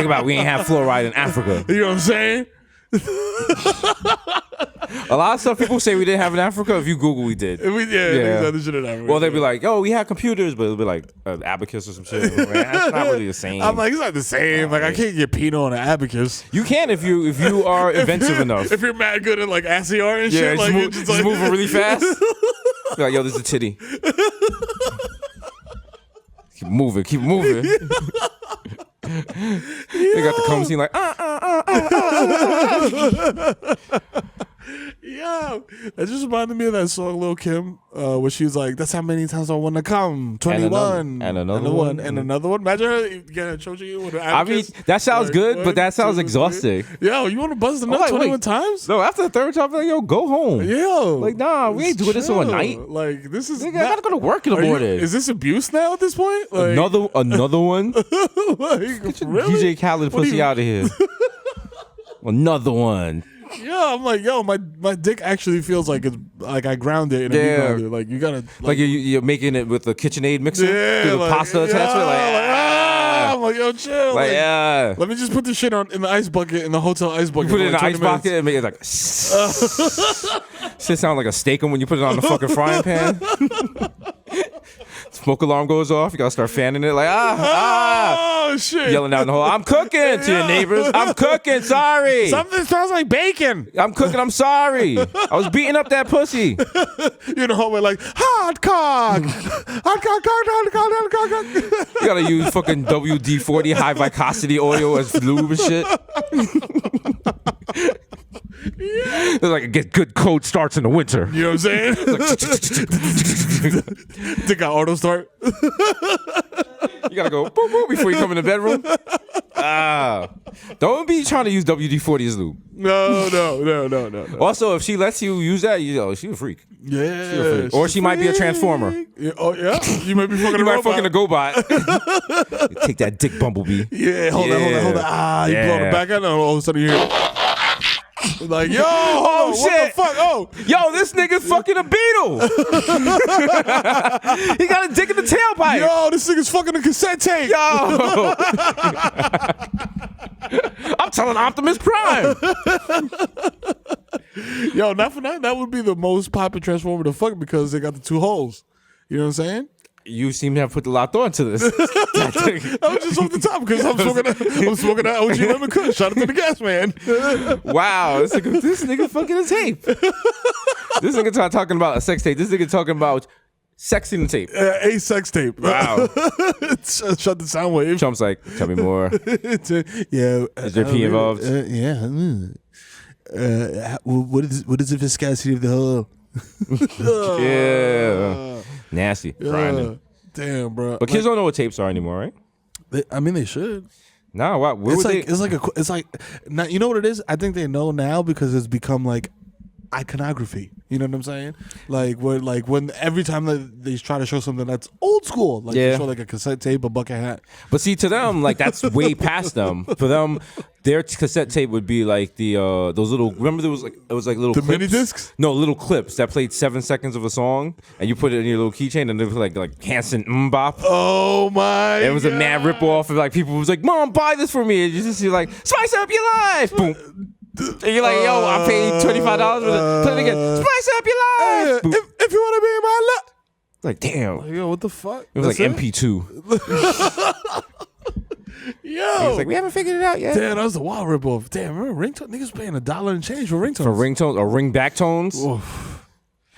about it, we ain't have fluoride in Africa. You know what I'm saying? A lot of stuff people say we didn't have in Africa. If you Google, we did. Well, they'd be like, "Yo, we had computers," but it'll be like an abacus or some shit. Man, that's not really the same. I'm like, it's not the same. Like, I can't get Pinot on an abacus. You can if you are inventive enough. If you're mad good at like ASCII and shit, just, like, just moving really fast. Be like, yo, this is a titty. Keep moving. They got the cum scene like, Yeah, that just reminded me of that song Lil Kim, where she was like, "That's how many times I want to come." 21 and another one. and another one. Imagine her getting choking you with an I mean, abacus. that sounds Like, good, 1, but that sounds 2, exhausting. 3. Yo, you want to buzz the nut like, 21 wait. times? No, after the third time, I'm like, yo, go home. Yo, Like, nah, we ain't doing this all chill. night. Like, this is. Nigga, I gotta go to work in the morning. Is this abuse now at this point? Like, Another one? like, really? DJ Khaled What do pussy you- out of here. Another one. Yeah, I'm like, yo, my dick actually feels like it's like I ground it and Yeah. ground it. Like, you gotta Like you're making it with the KitchenAid mixer? yeah, Through the like, pasta attachment? Like, I'm like, yo, chill. like, yeah. Let me just put this shit in the ice bucket, in the hotel ice bucket. You put it in for the like ice 20 bucket and make it like shit sound like a steak when you put it on the fucking frying pan. Smoke alarm goes off, you gotta start fanning it like Oh shit! yelling out in the hall, I'm cooking to your neighbors. I'm cooking, sorry. Something smells like bacon. I'm cooking, I'm sorry. I was beating up that pussy. You're in the hallway like hot cock, hot cock. You gotta use fucking WD-40 high viscosity oil as lube and shit. It's like a get good cold starts in the winter. You know what I'm saying? Think I auto start. You gotta go boop, boop before you come in the bedroom. Don't be trying to use WD-40 as lube. No. Also, if she lets you use that, she a freak. Yeah. Or she might be a transformer. Yeah, oh yeah. You might be fucking. You might robot. fucking a GoBot. Take that dick bumblebee. Yeah, hold on. You blow the back out, and all of a sudden you hear. Like, yo, Oh, what shit. the fuck? Oh, Yo, this nigga's fucking a beetle. He got a dick in the tailpipe. yo, this nigga's fucking a cassette tape. Yo. I'm telling Optimus Prime. Yo, not for nothing. That would be the most popular Transformer to fuck because they got the 2 holes. You know what I'm saying? You seem to have put a lot of thought into this. I was just off the top because I'm smoking that OG lemon kush. Shout out to the gas man. Wow, this nigga fucking a tape. This nigga talking about a sex tape. This nigga talking about sexing the tape. A sex tape. Wow. Shut the sound wave. Trump's like, tell me more. Yeah. Is there pee involved? Yeah. What is the viscosity of the hole? Yeah. Nasty. Grinding. Damn, bro. But kids don't know what tapes are anymore, right? They should. No, what? It's like now, you know what it is? I think they know now because it's become like iconography. You know what I'm saying? Like when every time that they try to show something that's old school, like they show like a cassette tape, a bucket hat. But see, to them, like that's way past them. For them, their cassette tape would be like the those little. Remember, it was like little the clips? mini discs. No, little clips that played 7 seconds of a song, and you put it in your little keychain, and they were like Hanson Mbop. Oh my! It was a mad rip off, and like people was like, "Mom, buy this for me." And you just see like, "Spice up your life." Boom. And you're like, yo, I paid $25 for it. Play it again. Spice up your life. If you want to be in my life. Like, damn. Like, yo, what the fuck? It was like MP2. Yo. He's like, we haven't figured it out yet. Damn, that was the wild ripoff. Damn, remember ringtone? Niggas paying $1 and change for ringtones. For ringtones or ringback tones? Oof.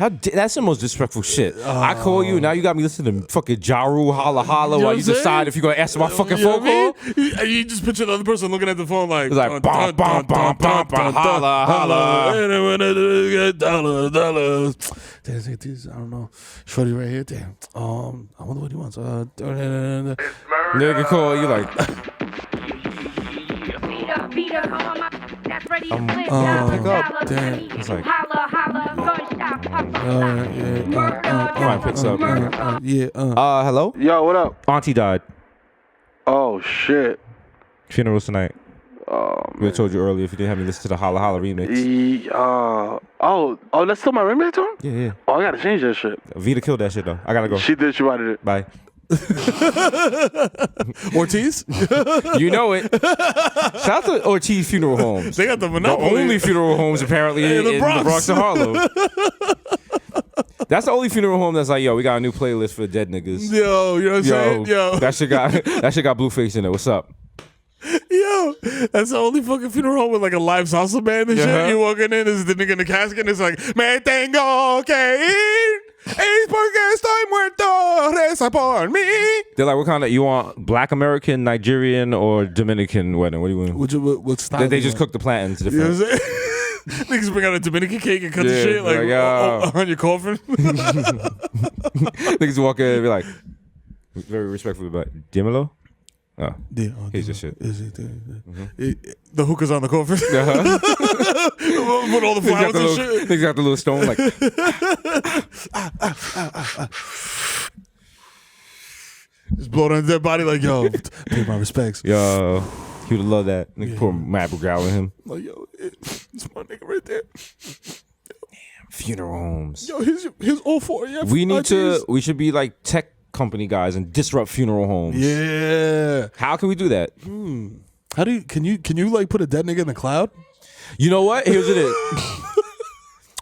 That's the most disrespectful shit. I call you, now you got me listening to fucking Jaru Holla Holla You know while what you I'm decide saying? if you're going to answer my fucking You know phone what I call. mean? You just picture the other person looking at the phone like, It's like, bum, bum, bum, bum, bum, holla, holla. $$. Damn, I don't know. Shorty right here. Damn. I wonder what he wants. Nigga call you like, pick up. Damn. It's like, Fine, picks up. Hello? Yo, what up? Auntie died. Oh, shit. Funerals tonight. We told you earlier if you didn't have me listen to the Holla Holla remix. That's still my ringtone? Yeah. Oh, I gotta change that shit. Vita killed that shit though. I gotta go. She did, she wanted it. Bye. Ortiz? You know it. Shout out to Ortiz Funeral Homes. They got the The monopoly. only funeral homes apparently in the Bronx and Harlem. That's the only funeral home that's like, yo, we got a new playlist for dead niggas. Yo, you know what I'm saying? Yo. That shit got Blueface in it. What's up? Yo, that's the only fucking funeral home with like a live salsa band and shit. You walking in, is the nigga in the casket, and it's like, me tengo que ir, es porque estoy muerto, reza por mí. They're like, what kind of, you want Black American, Nigerian, or Dominican wedding? What do you want? What style? They just cook the plantains You know different. what I'm saying? Niggas bring out a Dominican cake and cut the Yeah, shit like yo. on your coffin. Niggas walk in and be like, very respectful, but Dímelo? Oh, Yeah, here's your shit. The hookah's on the coffin. Uh-huh. Put all the flowers and shit. Niggas got the little stone like. Just blow down their body like, yo, pay my respects. Yo, he would love that. Nigga, pour Mad Growl in him. Like, yo, it's my nigga right there. Funeral homes. Yo, here's all four. Yeah, We should be like tech company guys and disrupt funeral homes. Yeah. How can we do that? How do you can you like put a dead nigga in the cloud? You know what? Here's it.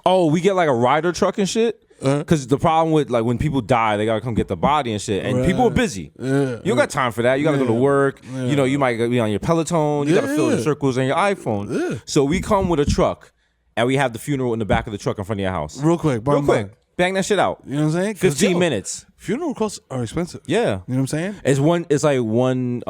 Oh, we get like a rider truck and shit. Because the problem with like when people die, they gotta come get the body and shit, and people are busy. You don't got time for that. You gotta go to work. You know, you might be on your Peloton. You gotta fill the circles on your iPhone. So we come with a truck, and we have the funeral in the back of the truck in front of your house. Real quick. Bang that shit out. You know what I'm saying? 15 minutes. Funeral costs are expensive. Yeah. You know what I'm saying? It's like one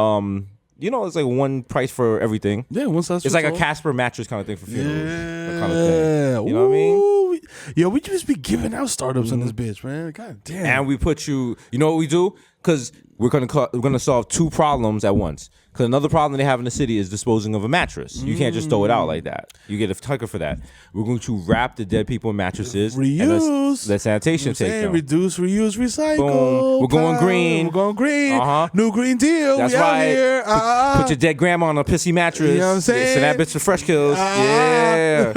it's like one price for everything. Yeah, one size. It's like a Casper mattress kind of thing for funerals. Yeah. Kind of thing. You know what I mean? Yo, we just be giving out startups in this bitch, man. God damn. And we put you know what we do? Because we're gonna solve two problems at once. Because another problem they have in the city is disposing of a mattress. You can't just throw it out like that. You get a tucker for that. We're going to wrap the dead people in mattresses. Reuse. And let sanitation take them. Reduce, reuse, recycle. Boom. We're going green. We're going green. Uh-huh. New Green Deal. That's we right. Out here. Put your dead grandma on a pissy mattress. You know what I'm saying? Send that bitch to Fresh Kills. Yeah.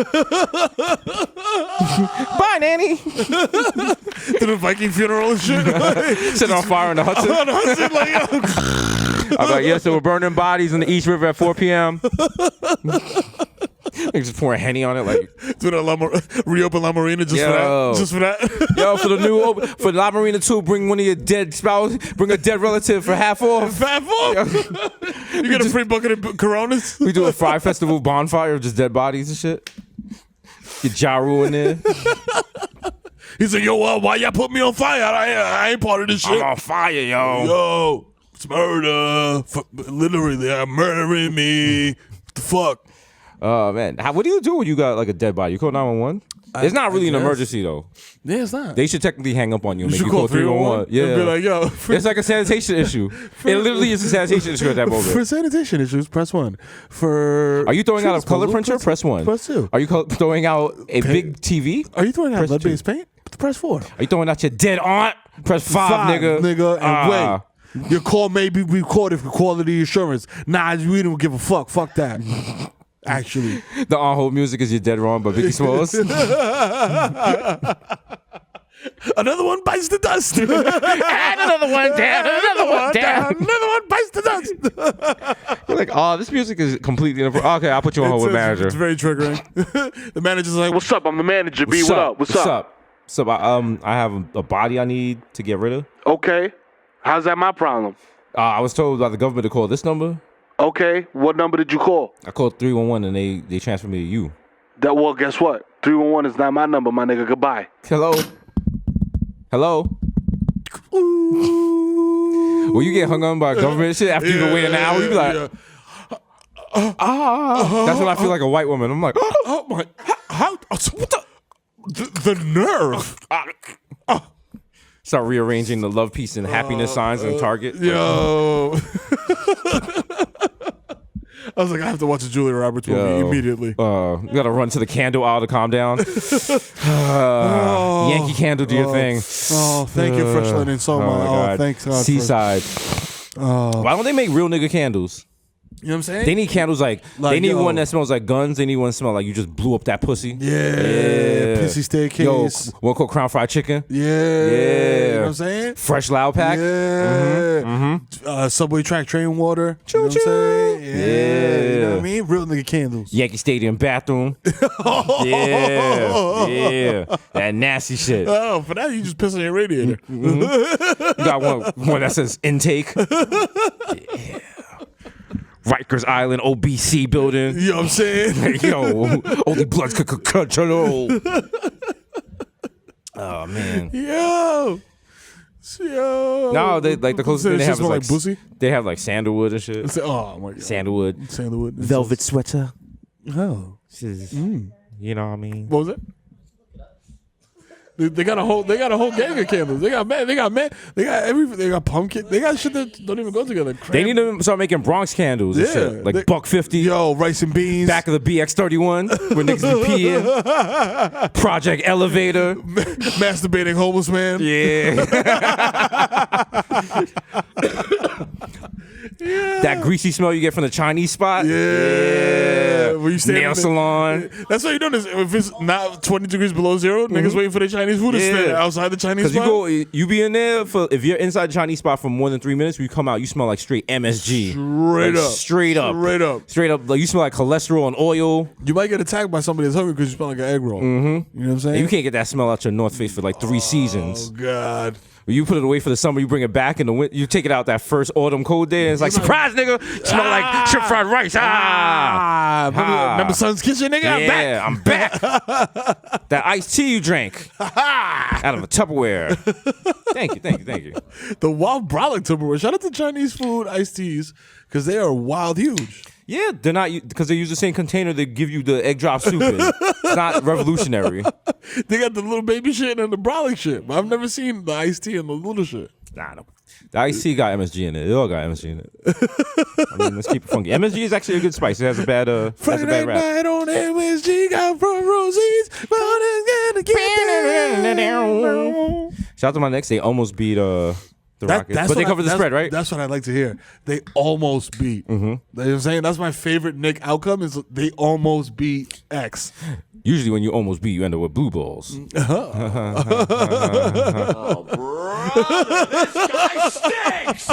Bye, Nanny. To the Viking funeral and shit. Set on fire in the Hudson. On the Hudson, like, I'm like, yeah, so we're burning bodies in the East River at 4 p.m. They just pouring Henny on it, like Do that reopen La Marina just for that. Just for that. Yo, for La Marina 2, bring one of your dead spouse, bring a dead relative for half off. Half off. You get a free bucket of Coronas. We do a Fry Festival bonfire of just dead bodies and shit. Get Ja Rule in there. He's like, yo, why y'all put me on fire? I ain't part of this shit. I'm on fire, yo. Yo, it's murder. Literally, they're murdering me. What the fuck? Oh, man. What do you do when you got like a dead body? You call 911? It's not really an emergency, though. Yeah, it's not. They should technically hang up on you and make should you call 311. Yeah. And be like, yo. It's like a sanitation issue. It literally is a sanitation issue at that moment. For sanitation issues, press 1. Are you throwing out a color printer? Press 1. Press 2. Are you throwing out a big TV? Are you throwing out Press lead-based paint? Press 4. Are you throwing out your dead aunt? Press 5, nigga. And wait. Your call may be recorded for quality assurance. Nah, we don't give a fuck. Fuck that. Actually. The on-hold music is You're Dead Wrong by Biggie Smalls. Another one bites the dust. And another one down. Another one down. Another one bites the dust. You're like, oh, this music is completely inappropriate. Okay, I'll put you on hold with manager. It's very triggering. The manager's like, What's up? I'm the manager. B, what up? What's up? So I have a body I need to get rid of. Okay. How's that my problem? I was told by the government to call this number. Okay. What number did you call? I called 311 and they transferred me to you. Well, guess what? 311 is not my number, my nigga. Goodbye. Hello? When you get hung on by government shit after you've been waiting an hour, you be like, That's when I feel like a white woman. I'm like, oh my, how what the nerve. Start rearranging the love, peace, and happiness signs in Target. Yo. I was like, I have to watch a Julia Roberts movie immediately. You gotta run to the candle aisle to calm down. Yankee Candle, do your thing. Oh, thank you, Fresh Linen. So much. God. Oh, thanks, God. Seaside. Why don't they make real nigga candles? You know what I'm saying? They need candles like they need one that smells like guns. They need one that smells like you just blew up that pussy. Yeah. Pissy staircase. Yo, one called Crown Fried Chicken. Yeah. You know what I'm saying? Fresh Loud Pack. Yeah. Subway track train water. Choo you know what I'm saying? Yeah. You know what I mean? Real nigga candles. Yankee Stadium bathroom. Yeah. That nasty shit. Oh, for that you just piss on your radiator. You got one that says intake. Yeah. Rikers Island OBC building. You know what I'm saying? Yo, only bloods could control. Oh man. Yo. No, they like the closest thing they have is like bussy? They have like sandalwood and shit. Oh my God. Sandalwood. Velvet sweater. Oh. You know what I mean? What was it? They got a whole gang of candles. They got everything. They got pumpkin. They got shit that don't even go together. They need to start making Bronx candles and shit. Like $1.50. Yo, rice and beans. Back of the BX31 where niggas be peeing. Project Elevator. Masturbating homeless man. Yeah. That greasy smell you get from the Chinese spot. Yeah. Nail salon. That's what you're doing. If it's not 20 degrees below zero, niggas waiting for the Chinese food to stand outside the Chinese spot. Because you be in there if you're inside the Chinese spot for more than 3 minutes, when you come out, you smell like straight MSG. Straight up. Like you smell like cholesterol and oil. You might get attacked by somebody that's hungry because you smell like an egg roll. You know what I'm saying? And you can't get that smell out your North Face for like 3 seasons. Oh God. You put it away for the summer, you bring it back in the winter. You take it out that first autumn cold day, and it's like, surprise, nigga! Smell like shrimp fried rice. Remember Son's Kitchen, nigga? Yeah, I'm back. That iced tea you drank out of a Tupperware. Thank you. The wild brolic Tupperware. Shout out to Chinese food iced teas because they are wild huge. Yeah, they're not because they use the same container they give you the egg drop soup in. It's not revolutionary. They got the little baby shit and the brolic shit, but I've never seen the iced tea and the little shit. Nah, no. The iced tea got MSG in it. It all got MSG in it. I mean, let's keep it funky. MSG is actually a good spice. It has a bad Friday rap. night on MSG got front row seats, but it's gonna get there. Shout out to my Knicks. They almost beat the Rockets. But they covered the spread, right? That's what I'd like to hear. They almost beat. You know what I'm saying? That's my favorite Knick outcome is they almost beat X. Usually when you almost beat, you end up with blue balls. Oh, bro, this guy stinks.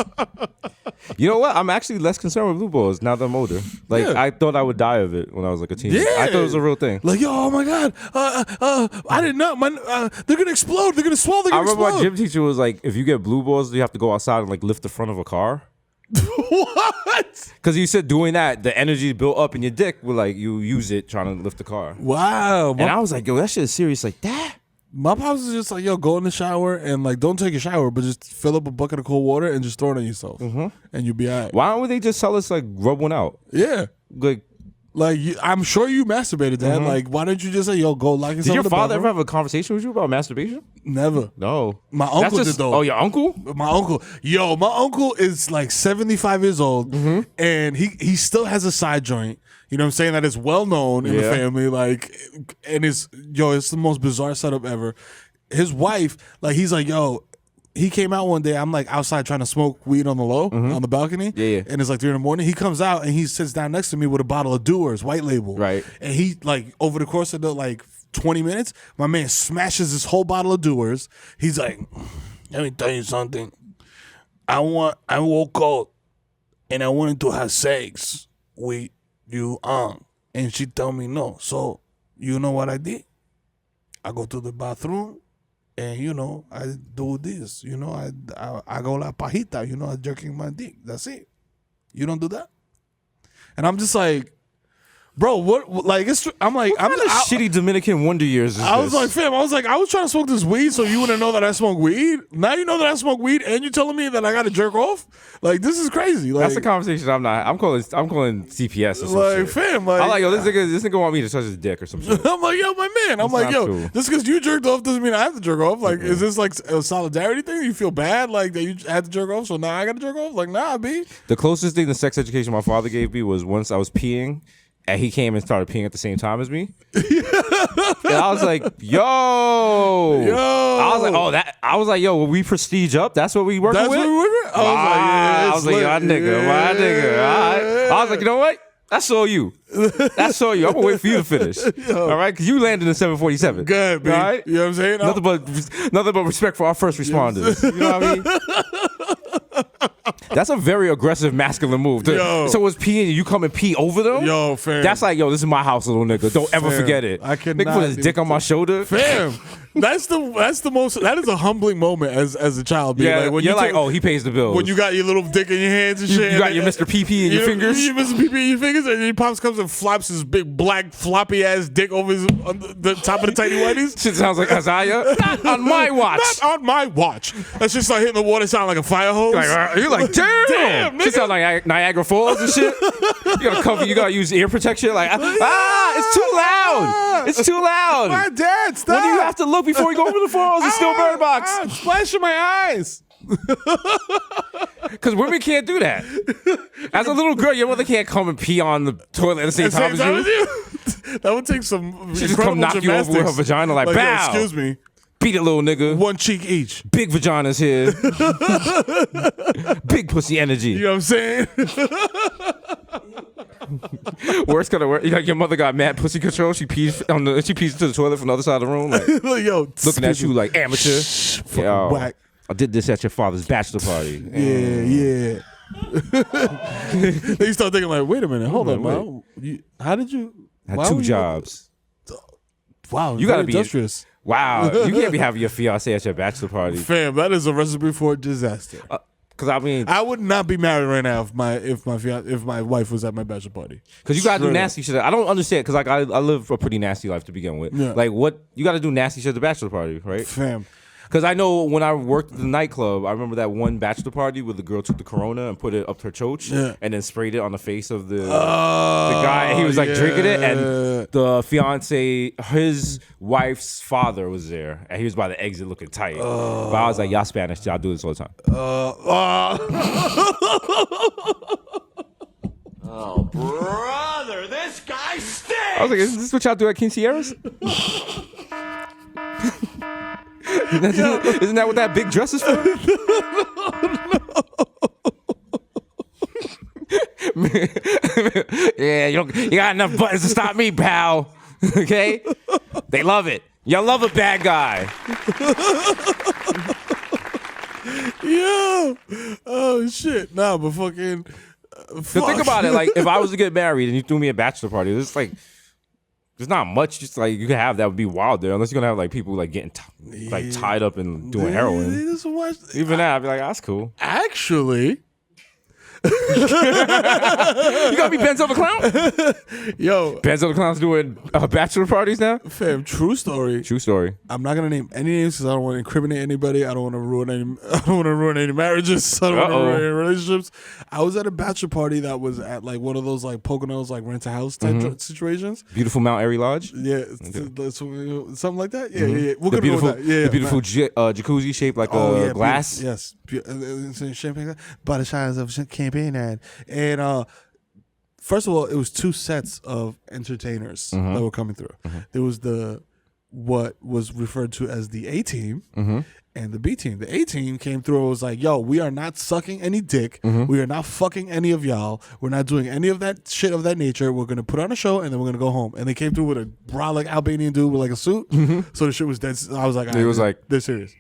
You know what? I'm actually less concerned with blue balls now that I'm older. Like I thought I would die of it when I was like a teenager. Yeah. I thought it was a real thing. Like, yo, oh my God, I didn't know. They're gonna explode. They're gonna swell. They're I gonna remember explode. my gym teacher was like, if you get blue balls, you have to go outside and like lift the front of a car. What? Because he said doing that, the energy built up in your dick will like you use it trying to lift the car. Wow. And I was like, yo, that shit is serious like that. My pops is just like, yo, go in the shower and like don't take a shower, but just fill up a bucket of cold water and just throw it on yourself, and you'll be all right. Why don't they just tell us like rub one out? Yeah. Like I'm sure you masturbated, Dad. Like, why don't you just say, yo, go lock yourself Did your in the father bathroom? ever have a conversation with you about masturbation? Never. No. My uncle did though. Oh, your uncle? My uncle. Yo, my uncle is like 75 years old, and he still has a side joint. You know what I'm saying? That is well known in the family. Like, and it's the most bizarre setup ever. His wife, like, he's like, yo, he came out one day. I'm like outside trying to smoke weed on the low, on the balcony. Yeah. And it's like 3 a.m. He comes out and he sits down next to me with a bottle of Doers, white label. Right. And he, like, over the course of the, like, 20 minutes, my man smashes this whole bottle of Doers. He's like, let me tell you something. I woke up and I wanted to have sex with you and she told me no. So, you know what I did? I go to the bathroom. And, you know, I do this. You know, I go la pajita. You know, I jerking my dick. That's it. You don't do that? And I'm just like, bro, what? Like, I'm like, What kind of shitty Dominican Wonder Years is I was this? like, fam, I was trying to smoke this weed so you wouldn't know that I smoke weed. Now you know that I smoke weed and you're telling me that I got to jerk off? Like, this is crazy. Like, That's the conversation I'm calling CPS or some like, shit. fam, like, I'm like, yo, this nigga want me to touch his dick or some shit. I'm like, yo, my man. I'm That's like, not yo, cool. just because you jerked off doesn't mean I have to jerk off. Like, is this like a solidarity thing? You feel bad, like, that you had to jerk off, so now I got to jerk off? Like, nah, B. The closest thing to sex education my father gave me was once I was peeing, and he came and started peeing at the same time as me. And I was like, yo. I was like, yo, will we prestige up? That's what we working That's with? what we working with? I was like, yeah, my nigga. All right. I was like, you know what? That's all you. That's all you. I'm gonna wait for you to finish. All right, because you landed in 747. Good, B. All right? You know what I'm saying? Nothing but respect for our first responders. You know what I mean? That's a very aggressive masculine move. Yo. So it's peeing and you come and pee over them? Yo, fam. That's like, yo, this is my house, little nigga. Don't ever Fam, forget it. I cannot Nigga put his dick on my shoulder. Fam, that is a humbling moment as a child. Yeah, like, when you're you like, oh, he pays the bills. when you got your little dick in your hands and shit. You got your Mr. PP in your fingers. You Mr. PP in your fingers, and your pops comes and flops his big black floppy ass dick over on the top of the tiny whities. Shit sounds like Isaiah. Not on my watch. Not on my watch. That's just like hitting the water, sound like a fire hose. You're like, damn. Nigga. Shit sound like Niagara Falls and shit. You gotta use ear protection. Like, it's too loud. It's too loud. My dad, stop. When do you have to look before you go over the falls? It's still bird box. Splashing my eyes. Because women can't do that. As a little girl, your mother can't come and pee on the toilet at the same time as you. That would take some She just come knock you over with her vagina like, bow. Excuse me. Beat it, little nigga. One cheek each. Big vaginas here. Big pussy energy. You know what I'm saying? Worst kind of work. Your mother got mad pussy control. She pees to the toilet from the other side of the room. Like, yo, looking at you like amateur. Yo, whack. I did this at your father's bachelor party. Yeah. Then you start thinking like, wait a minute, hold on, man. How did you? I had 2 jobs. Wow, You gotta be industrious. Wow, you can't be having your fiance at your bachelor party. Fam, that is a recipe for disaster. Because I mean, I would not be married right now if my wife was at my bachelor party. because you gotta do Straight nasty shit. I don't understand because like I live a pretty nasty life to begin with. Yeah. Like what you gotta do nasty shit at the bachelor party, right? Fam. Because I know when I worked at the nightclub, I remember that one bachelor party where the girl took the Corona and put it up her choach and then sprayed it on the face of the guy. And he was like drinking it, and the fiance, his wife's father was there, and he was by the exit looking tight. But I was like, y'all Spanish, y'all do this all the time. Oh, brother, this guy stinks! I was like, is this what y'all do at Quinceañeras? Isn't that what that big dress is for? Yeah, you got enough buttons to stop me, pal. Okay? They love it. Y'all love a bad guy. Yeah. Oh Oh shit! Nah, but fucking. So think about it. Like, if I was to get married and you threw me a bachelor party, it's like there's not much. Just like you could have that would be wild there, unless you're gonna have like people like getting like tied up and doing heroin. Even that, I'd be like, that's cool. Actually. You got me Benzo the Clown? Yo. Benzo the Clown's doing bachelor parties now? Fam, true story. True story. I'm not gonna name any names because I don't want to incriminate anybody. I don't want to ruin any marriages. I don't want to ruin any relationships. I was at a bachelor party that was at like one of those like Poconos like rent a house type situations. Beautiful Mount Airy Lodge? Yeah. Something like that? Yeah. We're the gonna beautiful, go with that. Yeah, the beautiful jacuzzi shaped like a glass. Yes. Champagne by the shines of campaign ad. And first of all, it was two sets of entertainers that were coming through. There was what was referred to as the A team and the B team. The A team came through and was like, yo, we are not sucking any dick. We are not fucking any of y'all. We're not doing any of that shit of that nature. We're going to put on a show and then we're going to go home. And they came through with a brolic Albanian dude with like a suit. So the shit was dead. I was like, it was like, they're serious.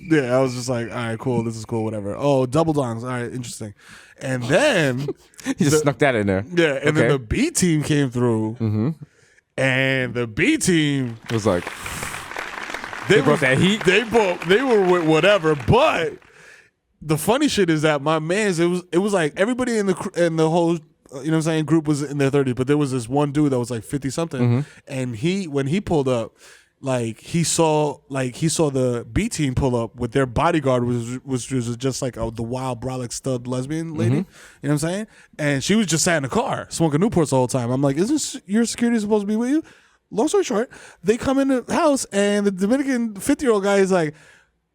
Yeah, I was just like, all right, cool. This is cool, whatever. Oh, double dongs. All right, interesting. And then you just snuck that in there. Yeah, and then the B team came through, and the B team was like, they brought that heat. They were with whatever. But the funny shit is that my man's it was like everybody in the whole you know what I'm saying group was in their 30s, but there was this one dude that was like 50 something, and when he pulled up. Like he saw the B team pull up with their bodyguard was just like the wild brolic stud lesbian lady, you know what I'm saying? And she was just sat in the car smoking Newports the whole time. I'm like, isn't your security supposed to be with you? Long story short, they come in the house and the Dominican 50-year-old guy is like,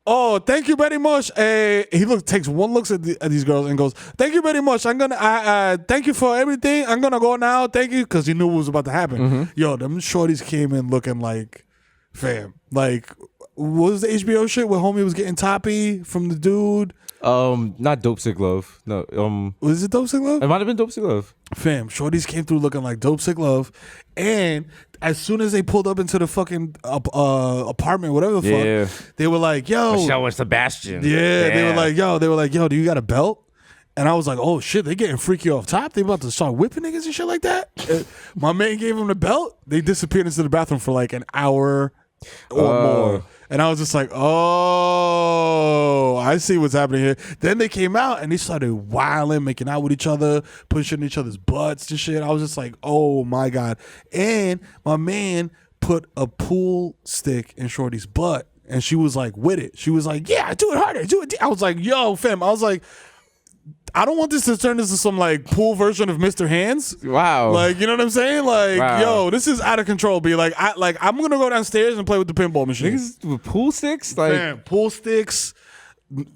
oh, thank you very much. He takes one look at these girls and goes, thank you very much. I'm gonna thank you for everything. I'm gonna go now. Thank you, because he knew what was about to happen. Yo, them shorties came in looking like. Fam, like, what was the HBO shit where homie was getting toppy from the dude? Not Dope Sick Love. No, was it Dope Sick Love? It might have been Dope Sick Love. Fam, shorties came through looking like Dope Sick Love, and as soon as they pulled up into the fucking apartment, whatever the fuck, they were like, "Yo, show us Sebastian." Yeah, they were like, "Yo, do you got a belt?" And I was like, oh shit, they getting freaky off top. They about to start whipping niggas and shit like that. My man gave him the belt. They disappeared into the bathroom for like an hour or more. And I was just like, oh, I see what's happening here. Then they came out and they started wilding, making out with each other, pushing each other's butts and shit. I was just like, oh my God. And my man put a pool stick in Shorty's butt and she was like with it. She was like, yeah, do it harder. Do it. I was like, yo, fam. I was like, I don't want this to turn into some like pool version of Mr. Hands. Wow. Like, you know what I'm saying? Like, yo, this is out of control. Be like, I'm gonna go downstairs and play with the pinball machine. Niggas with pool sticks? Like, man, pool sticks,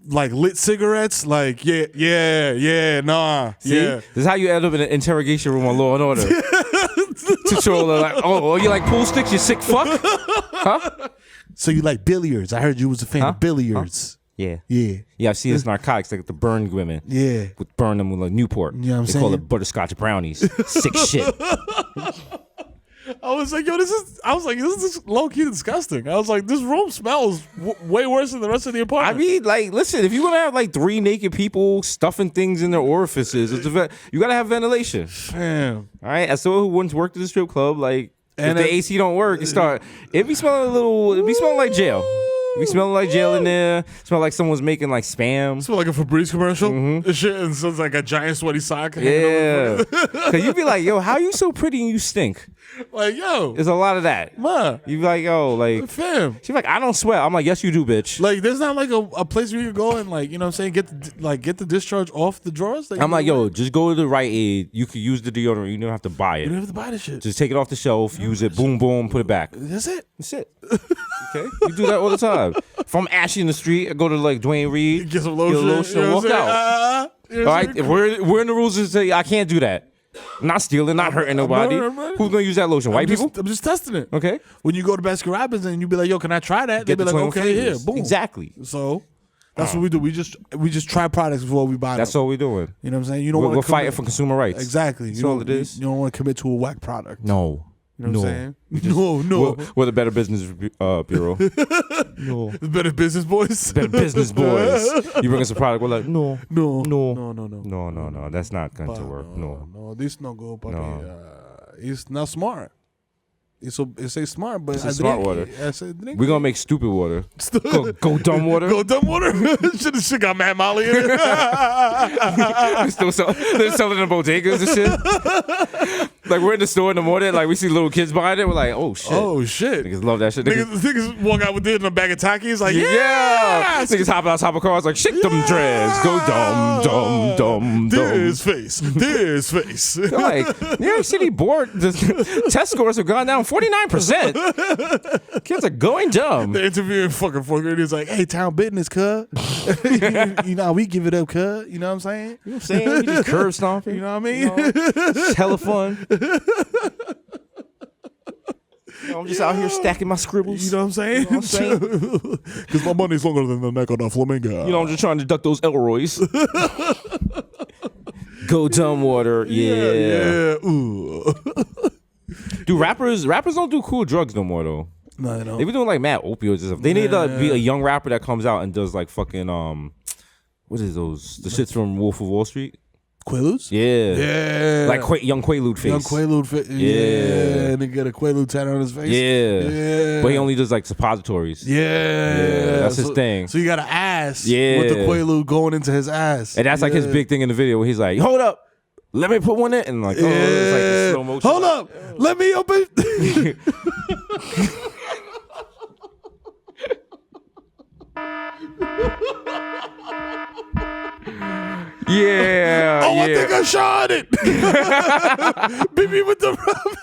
like lit cigarettes, like nah. See? Yeah. This is how you end up in an interrogation room on Law and Order. Controller, like, oh, you like pool sticks, you sick fuck? Huh? So you like billiards. I heard you was a fan of billiards. Huh? Yeah. Yeah. I've seen this narcotics like the burned women. Yeah. Would burn them with like Newport. You know what I'm they saying? call it butterscotch brownies. Sick shit. I was like, yo, this is low key disgusting. I was like, this room smells way worse than the rest of the apartment. I mean, like, listen, if you're gonna have like 3 naked people stuffing things in their orifices, you gotta have ventilation. Damn. All right, as someone who once worked at a strip club, like, and if the AC don't work, it be smelling like jail. It be smelling like jail in there. Smell like someone's making like spam. Smell like a Febreze commercial. And shit, and so it's like a giant sweaty sock. Yeah. Cause you be like, yo, how you so pretty and you stink? Like, yo. There's a lot of that. Ma. You be like, yo, like, fam. She's like, I don't sweat. I'm like, yes, you do, bitch. Like, there's not like a place where you can go and like, you know what I'm saying, get the discharge off the drawers. I'm like, yo, just go to the Rite Aid. You can use the deodorant. You don't have to buy it. You don't have to buy the shit. Just take it off the shelf, use it, boom, boom, put it back. That's it. That's it. Okay? You do that all the time. If I'm ashy in the street, I go to like Dwayne Reed, get some lotion, and walk out. All right, we're in the rules to say I can't do that. I'm not stealing, not hurting nobody. Who's gonna use that lotion? White people? I'm just testing it. Okay. When you go to Baskin Robbins and you be like, yo, can I try that? They be like, okay, here, boom. Exactly. So that's what we do. We just try products before we buy them. That's all we're doing. You know what I'm saying? You don't want we're fighting for consumer rights. Exactly. That's all it is. You don't want to commit to a whack product. No. You know what I'm saying? No. We're the Better Business Bureau. No. The Better Business Boys? Better Business Boys. You bring us a product, we're like, no. No. That's not going to work. No, this no go, papi. No. It's not smart. It's smart, but It's smart water. We're going to make stupid water. Go dumb water. Go dumb water? Shit got Mad Molly in it. they're selling in bodegas and shit. Like, we're in the store in the morning, like, we see little kids buying it. We're like, oh, shit. Niggas love that shit. Niggas walk out with it in a bag of Takis, like, yeah. Niggas hop out top of cars, like, shake them dreads. Go dumb. There's face. Like, New York City board, the test scores have gone down 49%. Kids are going dumb. They're interviewing fucking fourth graders like, hey, town business, cuz. You know, we give it up, cuz. You know what I'm saying? You know what I'm saying? We just curb stomping. You know what I mean? It's hella fun. I'm just out here stacking my scribbles. You know what I'm saying? Because my money's longer than the neck on a flamingo. You know, I'm just trying to duck those Elroys. Go dumb water. Yeah. Ooh. Dude, rappers don't do cool drugs no more though. No, they don't. They be doing like mad opioids and stuff. They need to be a young rapper that comes out and does like fucking what is those? The shits from Wolf of Wall Street. Quaaludes? Yeah. Like young Quaalude face. Young Quaalude face. Yeah. And he got a Quaalude tat on his face. Yeah. But he only does like suppositories. Yeah. That's his thing. So you got an ass with the Quaalude going into his ass. And that's like his big thing in the video where he's like, hold up. Let me put one in. And like, it's like in slow motion. Hold up. Let me open. Yeah. I think I shot it. Beat me with the rubber.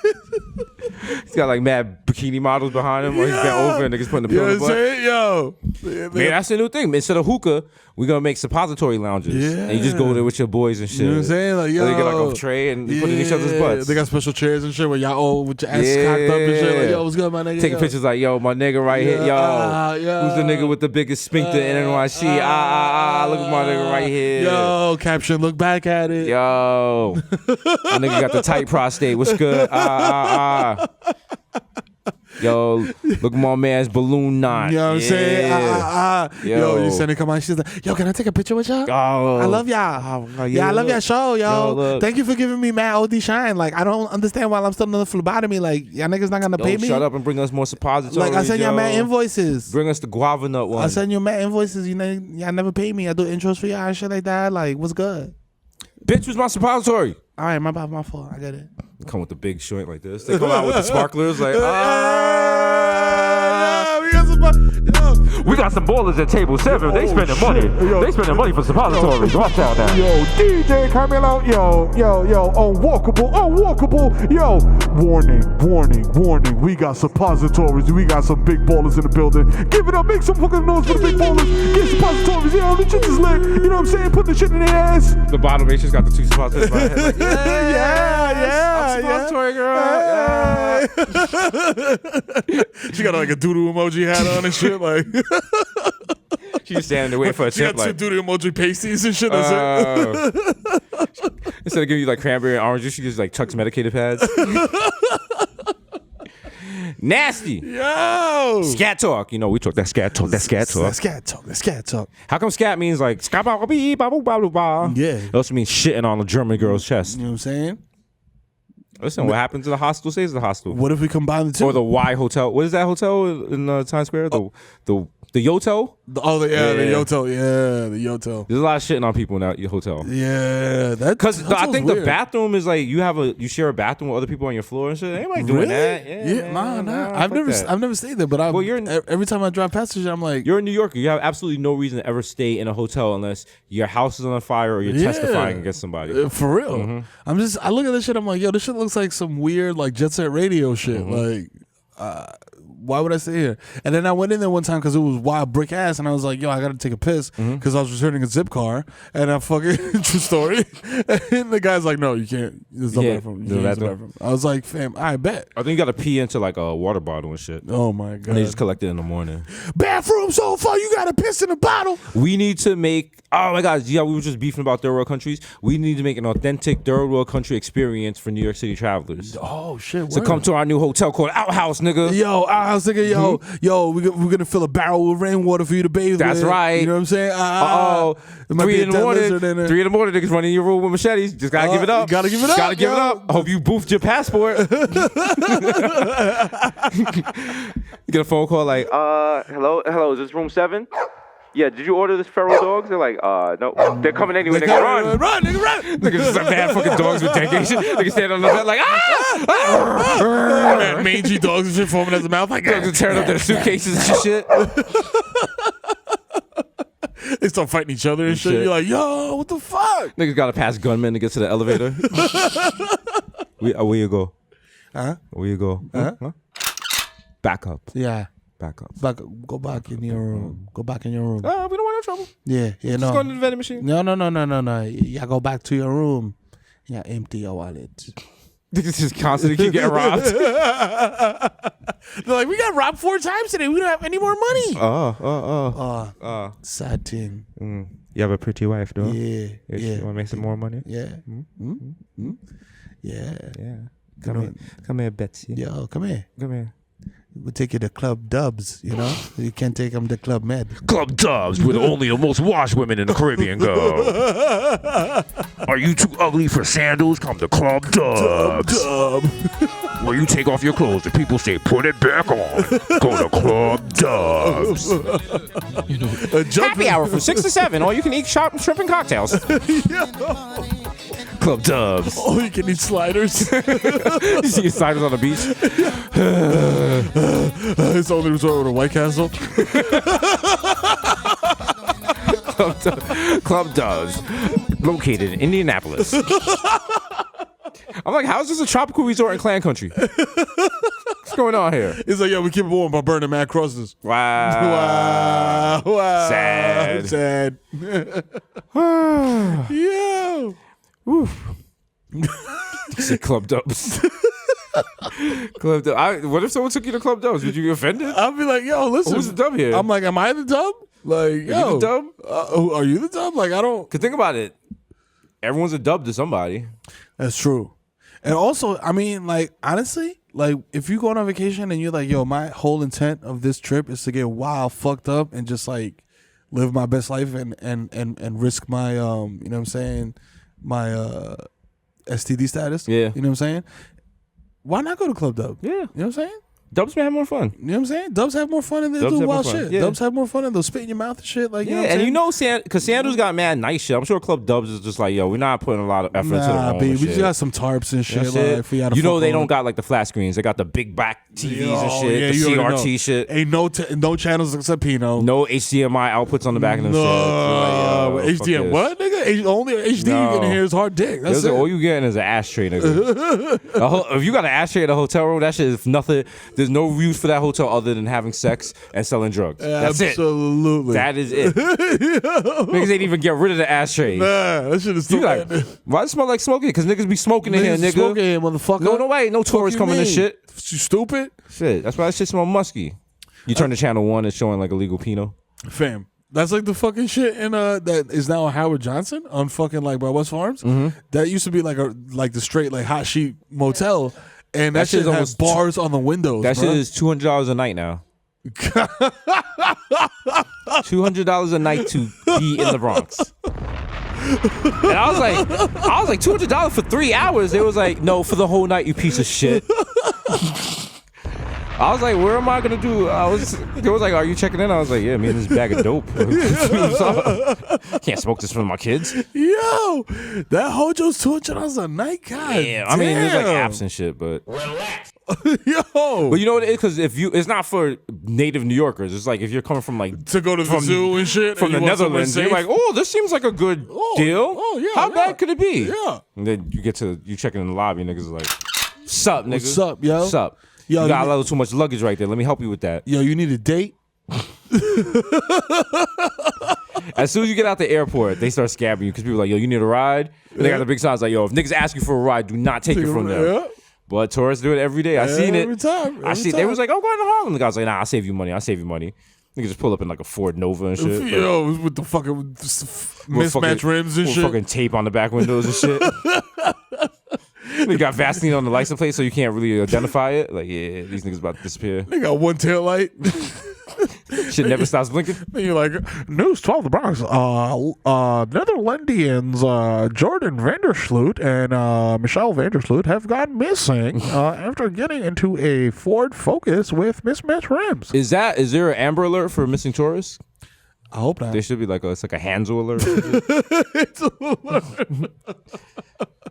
He's got like mad bikini models behind him. Or he's bent over and niggas putting the pill in the butt. Man, that's the new thing. Instead of hookah, we're going to make suppository lounges. Yeah. And you just go there with your boys and shit. You know what I'm saying? Like, yo. They get like a tray and put it in each other's butts. They got special chairs and shit where y'all all with your ass cocked up and shit. Like, yo, what's good, my nigga? Taking pictures like, yo, my nigga right here. Yo, who's the nigga with the biggest sphincter in NYC? Look at my nigga right here. Yo, caption, look back at it. Yo, my nigga got the tight prostate. What's good? Yo, look at my man's balloon knot. You know what I'm saying? Yo, you sending come on. She's like, yo, can I take a picture with y'all? I love y'all. I love y'all show, yo. Thank you for giving me mad OD shine. Like, I don't understand why I'm still on the phlebotomy. Like, y'all niggas not gonna pay me. Shut up and bring us more suppositories. Like, I send y'all mad invoices. Bring us the guava nut one. I send you mad invoices. You know, y'all never pay me. I do intros for y'all and shit like that. Like, what's good? Bitch, was my suppository. All right, my fault. I get it. Come with the big joint like this. They come out with the sparklers like, we got some ballers at table 7. They spending money. They spending money for suppositories. Watch out now. Yo, DJ Carmelo. Yo, unwalkable. Yo, warning. We got suppositories. We got some big ballers in the building. Give it up. Make some fucking noise for the big ballers. Get suppositories. Yo, the shit is lit. You know what I'm saying? Put the shit in their ass. The bottom bitch just got the 2 suppositories by her head. Like, yeah. Suppository girl. She got like a doodoo emoji hat on and shit. Like she just standing there waiting for a tip. She got 2 doodoo emoji pasties and shit. That's it. Instead of giving you like cranberry and orange juice, she just like chucks medicated pads. Nasty. Yo. Scat talk. You know, we talk that scat talk. That scat talk. How come scat means like scat ba ba ba ba ba? Yeah. It also means shitting on a German girl's chest. You know what I'm saying? Listen, what happened to the hostel stays at the hostel. What if we combine the two? Or the Y Hotel. What is that hotel in Times Square? The Yoto? The Yoto. Yeah, the Yoto. There's a lot of shitting on people in that hotel. Yeah, because I think weird. The bathroom is like you share a bathroom with other people on your floor and shit. Anybody doing that? Yeah, nah. I've never stayed there, but every time I drive past it, I'm like, you're a New Yorker. You have absolutely no reason to ever stay in a hotel unless your house is on fire or you're testifying against somebody. For real. I look at this shit. I'm like, yo, this shit looks like some weird like Jet Set Radio shit. Like, why would I stay here? And then I went in there one time because it was wild brick ass, and I was like, yo, I gotta take a piss because I was returning a zip car, and I fucking true story. And the guy's like, no, you can't. There's no bathroom. You can't use the bathroom. I was like, fam, I bet. I think you gotta pee into like a water bottle and shit. Oh my god. And they just collect it in the morning. Bathroom so far, you gotta piss in a bottle. We need to make. Oh my god, yeah, we were just beefing about third world countries. We need to make an authentic third world country experience for New York City travelers. Oh shit. So come to our new hotel called Outhouse, nigga. Yo, Outhouse, nigga. Yo, we're gonna fill a barrel with rainwater for you to bathe. That's with. right. You know what I'm saying? It might 3 in the morning. 3 in the morning, niggas running your room with machetes. Just gotta give it up. Gotta give it up. Gotta give it up. I hope you boofed your passport. You get a phone call like, hello, is this room 7? Yeah, did you order this feral dogs? They're like, no. They're coming anyway, nigga. Run, nigga, run. Niggas just like mad fucking dogs with degradation. Niggas stand on the bed like, Mangy dogs and shit foaming at the mouth like dogs are tearing up their suitcases and shit. They start fighting each other and shit. You're like, yo, what the fuck? Niggas gotta pass gunmen to get to the elevator. Where you go? Huh? Where you go? Huh? Back up. Yeah. Back up. Go back in your room. Go back in your room. We don't want no trouble. Yeah, Just no. go to the vending machine. No. Yeah, go back to your room. Yeah, empty your wallet. Niggas just constantly keep getting robbed. They're like, we got robbed 4 times today. We don't have any more money. Sad thing. You have a pretty wife, though? Yeah. You want to make some more money? Yeah. Yeah. Come here, Betsy. Yo, come here. Come here. We'll take you to Club Dubs, you know? You can't take them to Club Med. Club Dubs, where only the most washed women in the Caribbean go. Are you too ugly for sandals? Come to Club Dubs. Where you take off your clothes and people say, put it back on. Go to Club Dubs. Happy hour from 6 to 7. All you can eat shrimp and cocktails. Club Dubs. Oh, you can eat sliders. You see your sliders on the beach? It's only resort with a White Castle. Club Dubs, located in Indianapolis. I'm like, how is this a tropical resort in Clan Country? What's going on here? It's like, we keep it warm by burning mad crosses. Wow. Sad. Yo. Oof. Club Dubs. Club Dubs. What if someone took you to Club Dubs? Would you be offended? I'd be like, yo, listen. Who's the dub here? I'm like, am I the dub? Like, yo. Are you the dub? Are you the dub? Like, I don't. Cause think about it. Everyone's a dub to somebody. That's true. And also, I mean, like, honestly, like, if you go on vacation and you're like, yo, my whole intent of this trip is to get wild, fucked up, and just like live my best life and risk my you know what I'm saying, my STD status. Yeah. You know what I'm saying? Why not go to Club Dub? Yeah. You know what I'm saying? Dubs may have more fun. You know what I'm saying? Dubs have more fun and they Dubs do have wild more fun. shit. Yeah. Dubs have more fun and they'll spit in your mouth and shit. Like, you know what I'm and saying? you know, because Sandals got mad nice shit. I'm sure Club Dubs is just like, yo, we're not putting a lot of effort into the room. Baby, and we shit. just got some tarps and shit. That's it. Like, for y'all to you know, fuck they on. don't got like the flat screens. They got the big back TVs and shit, Yeah, the you already CRT know. shit. Ain't no channels except Pinot. No HDMI outputs on the back of them shit. No, Like, yo, fuck HDMI. this. What, nigga? Only HD No. you can hear is hard dick. That's it. All you getting is an ashtray, nigga. If you got an ashtray at a hotel room, that shit is nothing. There's no use for that hotel other than having sex and selling drugs. That's it. Absolutely. That is it. Niggas ain't even get rid of the ashtray. Nah, that shit is still You like, why does it smell like smoking? Because niggas be smoking in here, nigga. Smoking here, motherfucker. No way. No tourists coming and shit. You stupid? Shit. That's why that shit smell musky. You turn to channel 1, it's showing like illegal Pinot. Fam. That's like the fucking shit in that is now on Howard Johnson on fucking like by West Farms. That used to be like the straight like hot sheet motel, and that shit has almost bars on the windows. That bro. shit is $200 a night now. $200 a night to be in the Bronx. And I was like $200 for 3 hours. They was like, no, for the whole night, you piece of shit. I was like, where am I gonna do? They was like, are you checking in? I was like, yeah, me and this bag of dope. Can't smoke this for my kids. Yo, that Hojo's $200 a night, God. Yeah, I mean, there's like apps and shit, but Relax. Yo, but you know what it is? Because it's not for native New Yorkers. It's like if you're coming from like to go to the zoo and shit from and the you want somewhere Netherlands, you're safe. like, oh, this seems like a good deal. Oh yeah, How bad could it be? Yeah. And then you check in the lobby, niggas are like, sup, nigga? What's up, yo? Sup? Yo, you got a little too much luggage right there. Let me help you with that. Yo, you need a date? As soon as you get out the airport, they start scabbing you because people are like, yo, you need a ride? And they got the big signs like, yo, if niggas ask you for a ride, do not take it from them. Yeah. But tourists do it every day. I seen it. Every time. They was like, oh, go to Harlem. The guy's like, nah, I'll save you money. Niggas just pull up in like a Ford Nova and shit. Yo, with the fucking mismatched rims and shit. Fucking tape on the back windows and shit. They got Vaseline on the license plate so you can't really identify it. Like, yeah, these niggas about to disappear. They got one tail light. Shit never stops blinking. Then you're like, News 12 the Bronx. Netherlandians Jordan Vandersloot and Michelle Vandersloot have gone missing after getting into a Ford Focus with mismatched rims. Is there an Amber Alert for missing tourists? I hope not. There should be it's like a Hansel alert.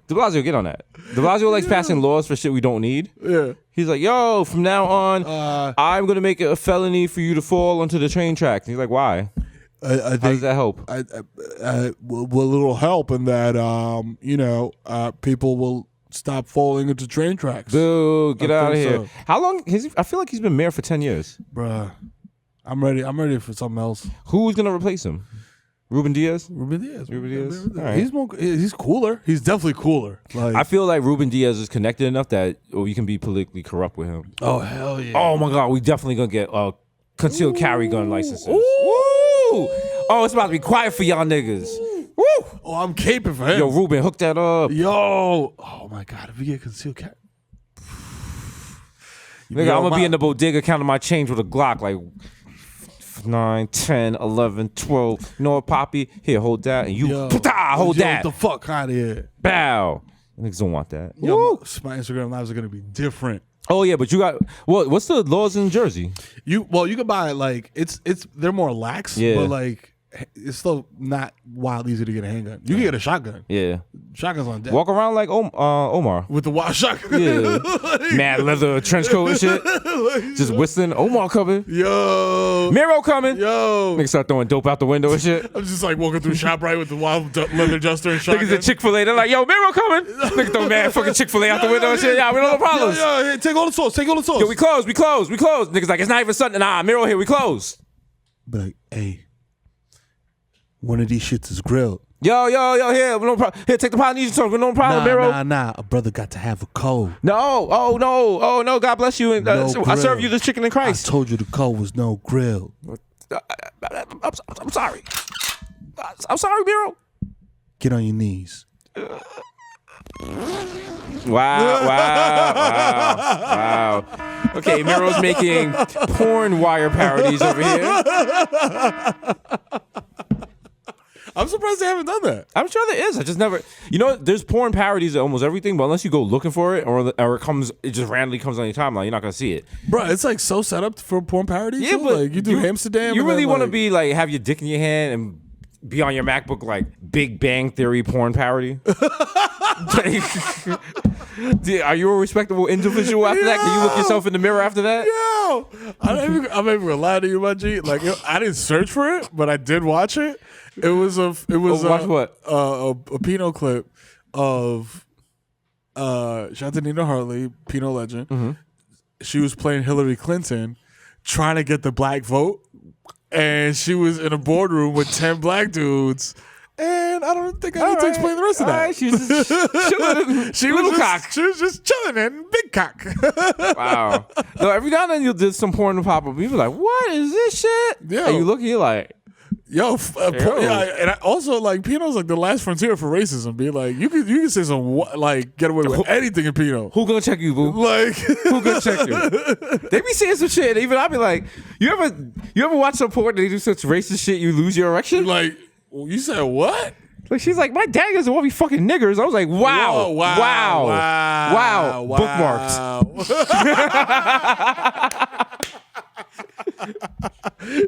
De Blasio, get on that. De Blasio likes passing laws for shit we don't need. Yeah. He's like, yo, from now on, I'm going to make it a felony for you to fall onto the train tracks. And he's like, why? I How does that help? Well, it'll help in that, people will stop falling into train tracks. Dude, get out of here. So. How long? I feel like he's been mayor for 10 years. Bruh, I'm ready for something else. Who's going to replace him? Ruben Diaz? Ruben Diaz. All right. He's cooler. He's definitely cooler. Like, I feel like Ruben Diaz is connected enough that you can be politically corrupt with him. oh, hell yeah. Oh, my God. We definitely going to get concealed carry gun licenses. Woo! Oh, it's about to be quiet for y'all niggas. Woo! Oh, I'm caping for him. Yo, Ruben, hook that up. Yo. Oh, my God. If we get concealed carry. Nigga, I'm going to be in the bodega counting my change with a Glock like 9, 10, 11, 12. You know what, Poppy? Here, hold that. And you, hold that. Get the fuck out of here. Bow. Niggas don't want that. Yo, my Instagram lives are going to be different. Oh, yeah, but you got, what's the laws in Jersey? You can buy like, they're more lax, but like, it's still not wild easy to get a handgun. You can get a shotgun. Yeah. Shotguns on deck. Walk around like Omar. With the wild shotgun. Yeah. Mad leather trench coat and shit. Just whistling. Omar coming. Yo. Mero coming. Yo. Niggas start throwing dope out the window and shit. I'm just like walking through ShopRite with the wild leather duster and shotgun. Niggas at Chick-fil-A. They're like, yo, Mero coming. Niggas throw mad fucking Chick-fil-A out the window and shit. Yeah, we don't have problems. Yo, hey, take all the sauce. Yo, we close. Niggas like, it's not even Sunday. Nah, Mero here. We close. But like, hey, one of these shits is grilled. Yo, here. No problem. Here, take the Polynesian sauce. No problem, Mero. Nah. A brother got to have a code. No. Oh, no. God bless you. I serve you this chicken and Christ. I told you the code was no grill. I'm sorry. I'm sorry, Mero. Get on your knees. Wow. Okay, Mero's making porn wire parodies over here. I'm surprised they haven't done that. I'm sure there is. I just never. There's porn parodies of almost everything, but unless you go looking for it or it just randomly comes on your timeline, you're not gonna see it. Bro, it's like so set up for porn parodies. Yeah, but like you do Amsterdam. You really want to be like have your dick in your hand and be on your MacBook like Big Bang Theory porn parody. Are you a respectable individual after that? Can you look yourself in the mirror after that? Yo, I'm not even gonna lie to you, my G. Like I didn't search for it, but I did watch it. It was watch what? A Pinot clip of shout out to Nina Hartley, Pinot legend. Mm-hmm. She was playing Hillary Clinton, trying to get the black vote, and she was in a boardroom with 10 black dudes. And I don't think I need to explain the rest of that. Right. She was just chilling. She was just chilling in big cock. Wow. No, every now and then you'll do some porn to pop up. You'll be like, what is this shit? Yeah. And you look, you're like, and I also like Pinot's like the last frontier for racism. Be like, you can say some like get away with anything in Pinot. Who gonna check you, boo? Like who gonna check you? They be saying some shit. Even I'll be like, you ever watch some porn and they do such racist shit you lose your erection? Like, you said what? Like she's like, my dad doesn't want me fucking niggers. I was like, wow. Bookmarked.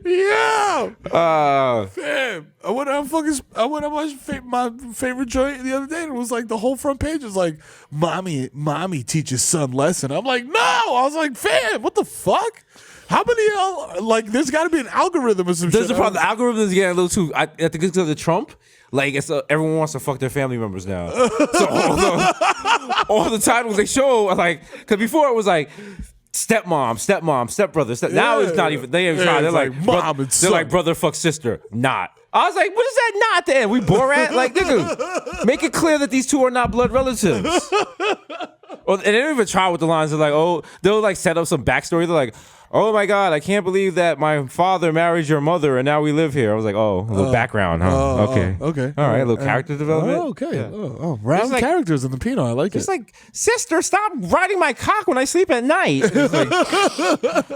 Yeah. Fam, I went on my favorite joint the other day, and it was like the whole front page was like, mommy teaches son lesson. I'm like, no. I was like, fam, what the fuck? How many of y'all, like, there's got to be an algorithm or some shit. There's the problem. The algorithm is getting a little too, I think it's because of Trump. Like, everyone wants to fuck their family members now. So all the titles they show are like, because before it was like, stepmom, stepbrother. Now it's not even. They ain't trying. They're like mom and they're son. like brother fuck sister. Not. I was like, what is that? Not then. We Borat? Like, nigga, make it clear that these two are not blood relatives. And they don't even try with the lines. They're like, oh, they'll like set up some backstory. They're like, oh my God, I can't believe that my father married your mother and now we live here. I was like, oh, a little background, huh? Okay. Okay. All right, a little character development. Oh, okay. Yeah. Round like- characters in the Pinot. I like It's it. like, sister, stop riding my cock when I sleep at night. It's like,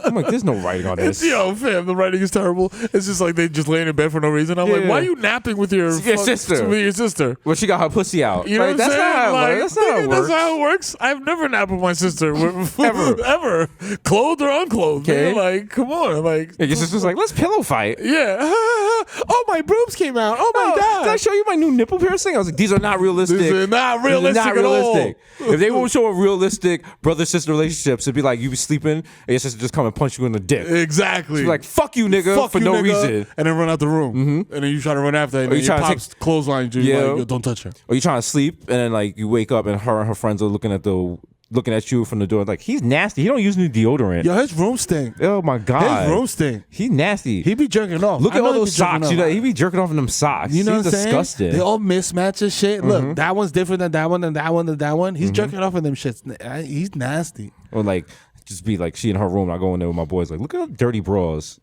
I'm like, there's no writing on this. Yo, fam, the writing is terrible. It's just like they just laying in bed for no reason. I'm like, Yeah. why are you napping with your sister? With your sister. Well, she got her pussy out. You know Like, what I'm saying? Not how it works. That's not how it That's works. how it works. I've never napped with my sister. Ever. Clothed or unclothed. Okay. Man. Like, come on. Like, Yeah, your sister's like, let's pillow fight. yeah. Oh, my boobs came out. Oh, my God. Did I show you my new nipple piercing? I was like, these are not realistic. These are not These are realistic not at all. realistic. If they won't show a realistic brother-sister relationships, it'd be like you be sleeping and your sister just come and punch you in the dick. Exactly. Be like, fuck you, nigga, Fuck for you, no nigga, reason. and then run out the room, and then you try to run after, and Or then you your trying to pops clothesline you. Yeah. Like, yo, don't touch her. Or you trying to sleep and then like you wake up and her friends are looking at you from the door like, he's nasty. He don't use new deodorant. Yo, his room stink. Oh my God. His room stink. He's nasty. He be jerking off. Look I at know all he those be jerking socks. off. You know, he be jerking off in them socks. You know He's what I'm saying? disgusted. They all mismatch and shit. Look, that one's different than that one, and that one, and that one. He's jerking off in them shits. He's nasty. Or like, just be like, she in her room, I go in there with my boys, like, look at her dirty bras.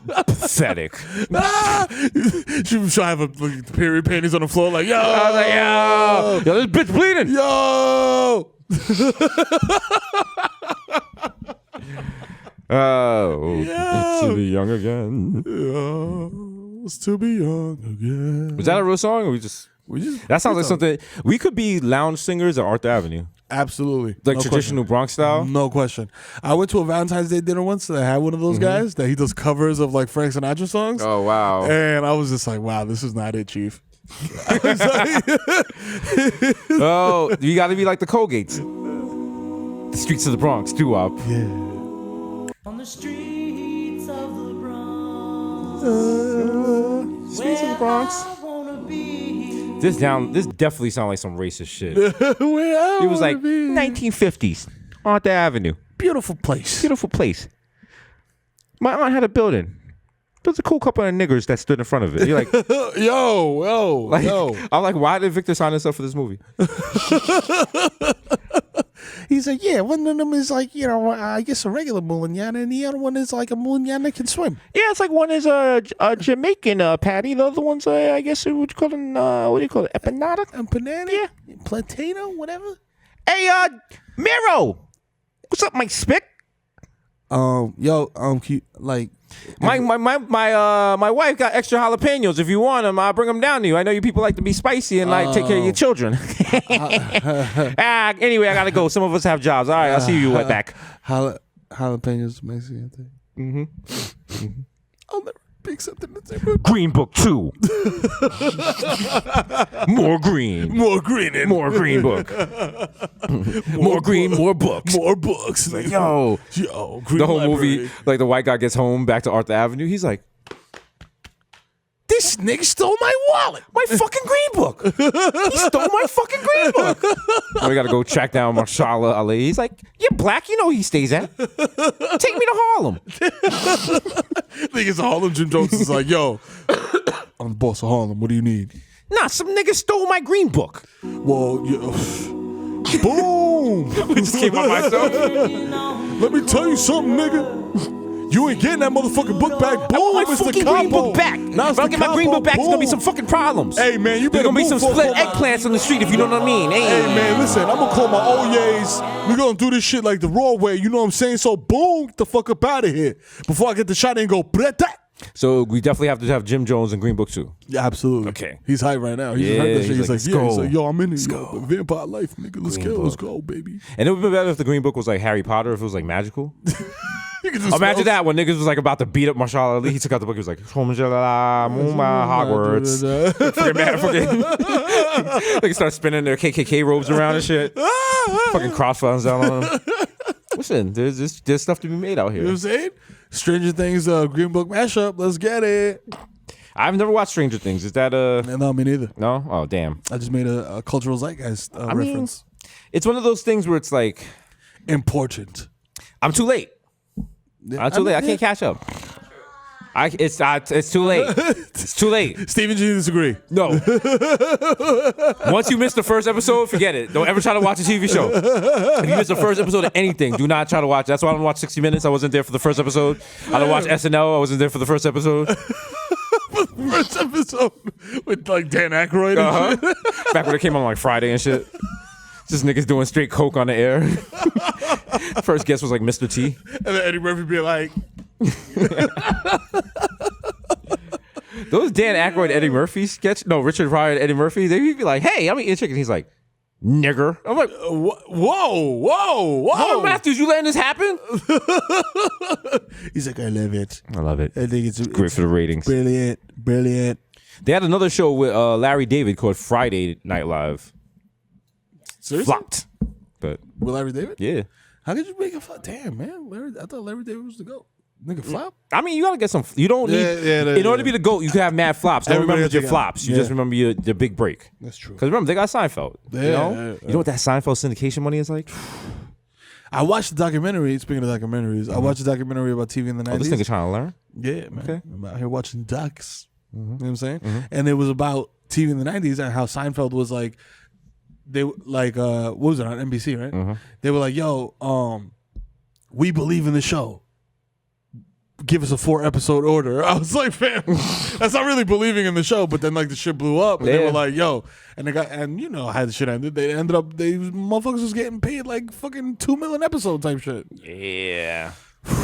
Pathetic. She should have a period panties on the floor, like, yo. I was like, yo, this bitch bleeding. Yo. Oh, to be young again. It's to be young again. Was that a real song? Or we just that sounds like something we could be lounge singers at Arthur Avenue, Absolutely. like No traditional Bronx style. question. No question. I went to a Valentine's Day dinner once that had one of those guys that he does covers of like Frank Sinatra songs. Oh wow! And I was just like, wow, this is not it, Chief. Oh, you got to be like the Colgates, the streets of the Bronx, doo wop. Yeah. On the streets of the Bronx, Streets of the Bronx. I wanna be. This definitely sounds like some racist shit. Where It was like 1950s, Arthur Avenue, beautiful place. beautiful place. My aunt had a building. There's a cool couple of niggers that stood in front of it. You're like, Yo. I'm like, why did Victor sign us up for this movie? He's like, yeah, one of them is like, you know, I guess a regular Mulignana, and the other one is like a Mulignana that can swim. Yeah, it's like one is a Jamaican patty. The other one's I guess what you call it? What do you call it? Empanada? Banana? Yeah. Platano? Whatever? Hey, Mero, what's up, Mike Spick? Cute, like, My wife got extra jalapenos. If you want them, I'll bring them down to you. I know you people like to be spicy and like take care of your children. Anyway, I gotta go. Some of us have jobs. All right, I'll see you back. jalapenos Mexican thing. I'll never pick something that's different. Green Book 2. More green. More green. More Green Book. More green, more books. More books. Yo, green the whole library. movie, like the white guy gets home back to Arthur Avenue. He's like, This nigga stole my wallet. my fucking green book. He stole my fucking green book. And we gotta go track down Marshala Ali. He's like, you're black. You know who he stays at. Take me to Harlem. Niggas Harlem. Jim Jones is like, yo, I'm the boss of Harlem. What do you need? Nah, some nigga stole my green book. Well, boom. We just came on myself. Let me tell you something, nigga. You ain't getting that motherfucking book back. Boom, I want my it's the fucking green capo. book back. Now If I don't get my green book back, there's gonna be some fucking problems. Hey, man, you There's better gonna be some move for split my- eggplants on the street if you know what I mean. Hey, man, listen, I'm gonna call my Oyays. We're gonna do this shit like the raw way. You know what I'm saying? So, boom, get the fuck up out of here. Before I get the shot and go, bretta. So we definitely have to have Jim Jones and Green Book 2. Yeah, absolutely. Okay. He's hype right now. He just Yeah, heard that shit. he's He's like, like, yeah. He's "Let's like, go. yo, I'm in it. Yo, vampire life, nigga. Let's go. Let's go, baby. And it would be better if the Green Book was like Harry Potter, if it was like magical. You can just Imagine smell- that when niggas was like about to beat up Marshala Ali. He took out the book. He was like, Hogwarts. Fucking mad. Fucking. They start spinning their KKK robes around and shit. Fucking crossbones down on them. Listen, there's stuff to be made out You know what here. I'm saying? Stranger Things, Green Book mashup. Let's get it. I've never watched Stranger Things. Is that No, me neither. no? Oh damn. I just made a cultural zeitgeist I mean, reference. it's one of those things where it's like important. I'm too late. I'm too late. I can't catch up. It's too late. It's too late. Steven, do you disagree? No. Once you miss the first episode, forget it. Don't ever try to watch a TV show. If you miss the first episode of anything, do not try to watch it. That's why I don't watch 60 Minutes. I wasn't there for the first episode. I don't watch SNL. I wasn't there for the first episode. First episode with like Dan Aykroyd and shit. Back when it came on like Friday and shit. Just niggas doing straight coke on the air. First guest was like Mr. T. And then Eddie Murphy be like, those Dan Aykroyd, Eddie Murphy sketch. No, Richard Pryor and Eddie Murphy. They'd be like, hey, I'm eating chicken. He's like, nigger. I'm like, whoa. Matthews, you letting this happen? He's like, I love it. I love it. I think it's Great for the ratings. Brilliant. They had another show with Larry David called Friday Night Live. Seriously? Flopped. But With Larry David? yeah. How could you make a flop? Damn, man. I thought Larry David was the GOAT. Nigga, flop? I mean, you gotta get some. You don't need. In order to be the GOAT, you can have mad flops. Don't Everybody remember your has to- flops. You just remember your big break. That's true. Because remember, they got Seinfeld. Yeah, you know? yeah. You know what that Seinfeld syndication money is like? I watched the documentary. Speaking of documentaries, I watched a documentary about TV in the 90s. Oh, this nigga trying to learn? Yeah, man. Okay. I'm out here watching ducks. You know what I'm saying? And it was about TV in the 90s and how Seinfeld was like, what was it, on NBC, right? They were like, yo, we believe in the show. Give us a 4-episode order. I was like, fam, that's not really believing in the show. But then like the shit blew up, and they were like, yo, and they got, and you know how the shit ended. They ended up, motherfuckers was getting paid like fucking $2 million episode type shit. Yeah.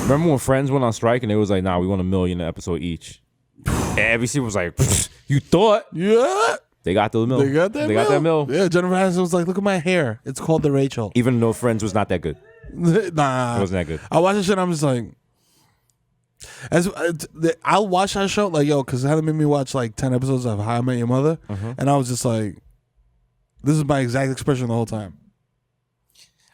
Remember when Friends went on strike and they was like, nah, we want $1 million an episode each. And NBC was like, you thought? Yeah. They got the mill. They got that mill. Yeah, Jennifer Aniston was like, look at my hair. It's called the Rachel. Even though Friends was not that good. Nah. It wasn't that good. I watched the shit and I'm just like, I'll watch that show like, yo, because Heather made me watch like 10 episodes of How I Met Your Mother. And I was just like, this is my exact expression the whole time.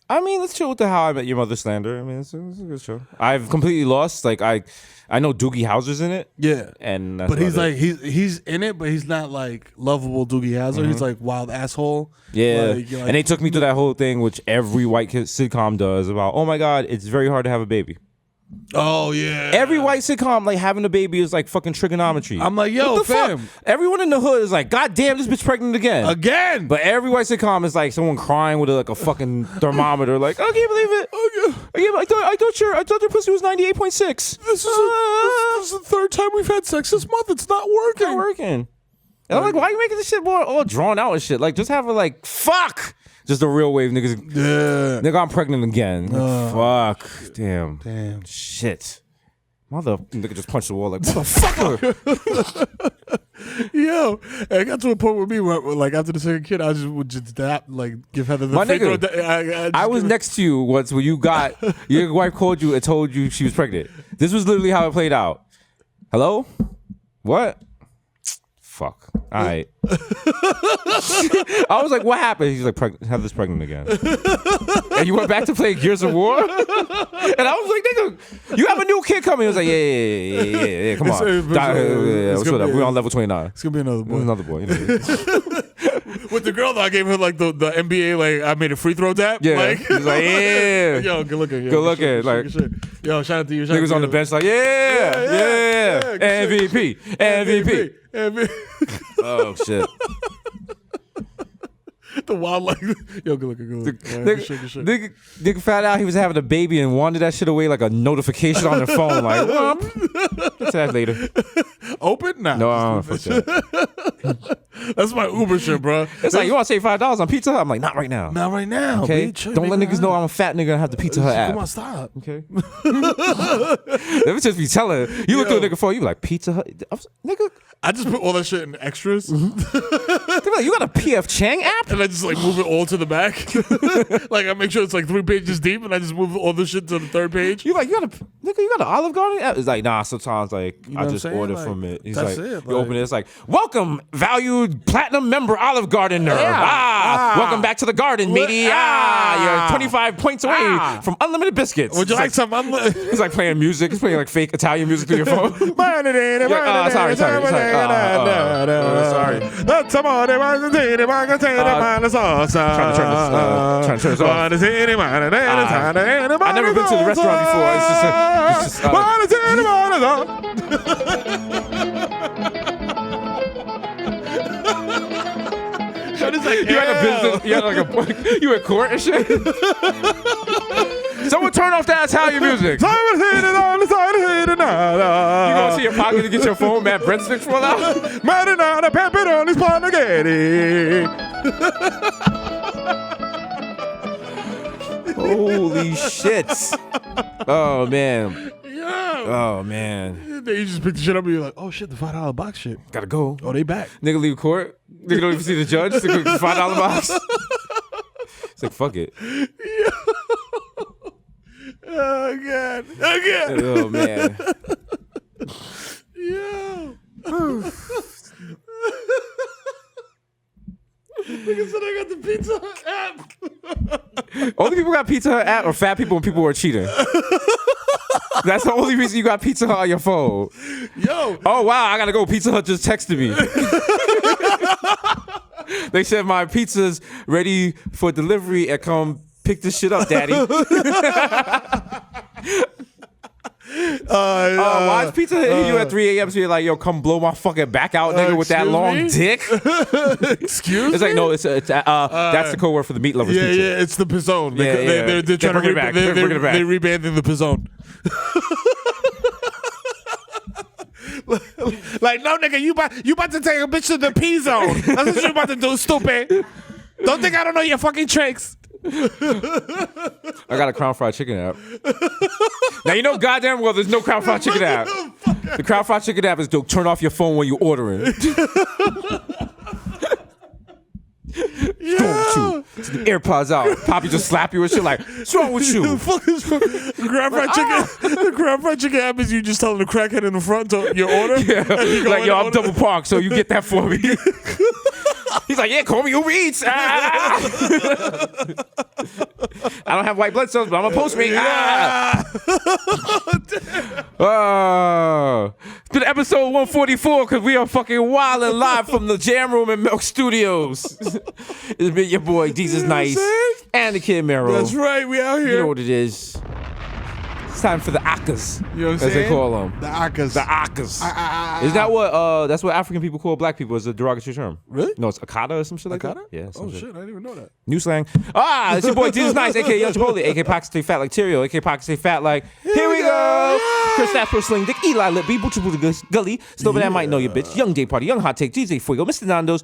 I mean, let's chill with the How I Met Your Mother slander. I mean, it's a good show. I've completely lost. Like, I know Doogie Howser's in it. Yeah. And that's but he's about like, he's in it, but he's not like lovable Doogie Howser. He's like wild asshole. Yeah. Like, And they took me through that whole thing, which every white kid sitcom does about, oh my God, it's very hard to have a baby. Oh, yeah. Every white sitcom, like having a baby is like fucking trigonometry. I'm like, yo, what the fam. fuck? Everyone in the hood is like, God damn, this bitch pregnant again. Again. But every white sitcom is like someone crying with like a fucking thermometer, like, I can't believe it. I thought your pussy was 98.6. This is the third time we've had sex this month. It's not working. Not working. And I'm like, why are you making this shit more all drawn out and shit? Like, just have it like, fuck. Just a real wave, niggas. Yeah. Nigga, I'm pregnant again. Like, fuck. Damn. Damn. Shit. Mother nigga just punched the wall like, motherfucker. Yo, it got to a point with me where, like, after the second kid, I just would just give Heather the My free nigga, throw. I was next to you once when you got, your wife called you and told you she was pregnant. This was literally how it played out. Hello? What? Fuck. All right. I was like, what happened? He's like, Heather's pregnant again. And you went back to play Gears of War? And I was like, nigga, you have a new kid coming. He was like, yeah, come on. What's up? We're on level 29. It's going to be another boy. Another boy. You know. With the girl, though, I gave her like the NBA, like I made a free throw tap. Yeah. Like, He's like, yeah. Yo, good looking. Good looking. Like, yo, shout out to you. Niggas on the bench like, yeah. MVP. Oh, shit. The wild, like, yo, good looking. Nigga found out he was having a baby and wanted that shit away like a notification on their phone. Like, whoop. Get to that later. Open? Nah. No, I don't fuck that. That's my Uber shit, bro. It's like, you want to save $5 on Pizza Hut? I'm like, not right now. Not right now. Okay? Bitch. Don't let niggas know I'm a fat nigga and have the Pizza Hut app. Come on, stop. Okay? Let me just be telling. You look through a nigga for you like, Pizza Hut? Nigga. I just put all that shit in extras. They be like, you got a PF Chang app? And I just like move it all to the back. Like I make sure it's like 3 pages deep and I just move all the shit to the third page. You got an Olive Garden app? It's like, nah, sometimes like You know I what just I'm saying? order Like, from it. He's that's like, it, you open it, it's like, welcome, valued platinum member Olive Gardener. Welcome back to the garden, matey. You're 25 points away from unlimited biscuits. Would you like some He's like playing music. He's playing like fake Italian music through your phone. Sorry. Sorry. Trying to turn this off. I've never been to the restaurant before. It's just you at court and shit. Someone turn off that Italian music. You gonna see your pocket to get your phone? Matt breadsticks fall out. Marinara pepperoni spaghetti. Holy shit! Oh man. Oh man. Then you just pick the shit up and you're like, oh shit, the $5 box shit. Gotta go. Oh, they back. Nigga leave court. Nigga don't even see the judge. Nigga $5 box. It's like fuck it. Oh god. Again. Oh man. Yeah. Nigga said I got the Pizza Hut app. Only people got Pizza Hut app or fat people and people who are cheating. That's the only reason you got Pizza Hut on your phone. Yo. Oh wow, I gotta go. Pizza Hut just texted me. They said my pizza's ready for delivery and come pick this shit up, daddy. Why is Pizza Hut hitting you at 3 a.m. so you're like, yo, come blow my fucking back out, nigga, with that long dick? Excuse me? It's like, no, it's that's the code word for the meat lovers pizza. Yeah, it's the pizzone. They're trying to bring it back. They're Rebanding the pizzone. Like, no, nigga, you about to take a bitch to the P zone. That's what you about to do, stupid. Don't think I don't know your fucking tricks. I got a Crown Fried Chicken app. Now you know goddamn well there's no Crown Fried Chicken app. The Crown Fried Chicken app is to turn off your phone when you're ordering. What's wrong with you? It's the AirPods out. Poppy just slap you and shit like, what's wrong with you? The Crown Fried Chicken app is you just telling the crackhead in the front to your order. Yeah. Like, yo, I'm double parked, so you get that for me. He's like, yeah, call me Uber Eats. I don't have white blood cells, but I'm a Postmate. It's been episode 144 because we are fucking wilding live from the Jam Room in Milk Studios. It's been your boy, Desus Nice, and the kid Mero. That's right, we out here. You know what it is. It's time for the Akas, you know what I'm as saying? they call them. The Akas. The Akas. Is that what? That's what African people call black people? Is a derogatory term? Really? No, it's Akata or some shit like Akata? that. Yeah. Oh shit, I didn't even know that. New slang. It's your boy Desus Nice, aka Young Chipotle, aka Pockets Stay Fat like Terrio, aka Pockets Stay Fat like. Here we go. Chris Stafford, Sling Dick, Eli Lip, B, Butcher Booty Gully, Slow that might know your bitch, Young Day Party, Young Hot Take, DJ Fuego, Mr. Nando's.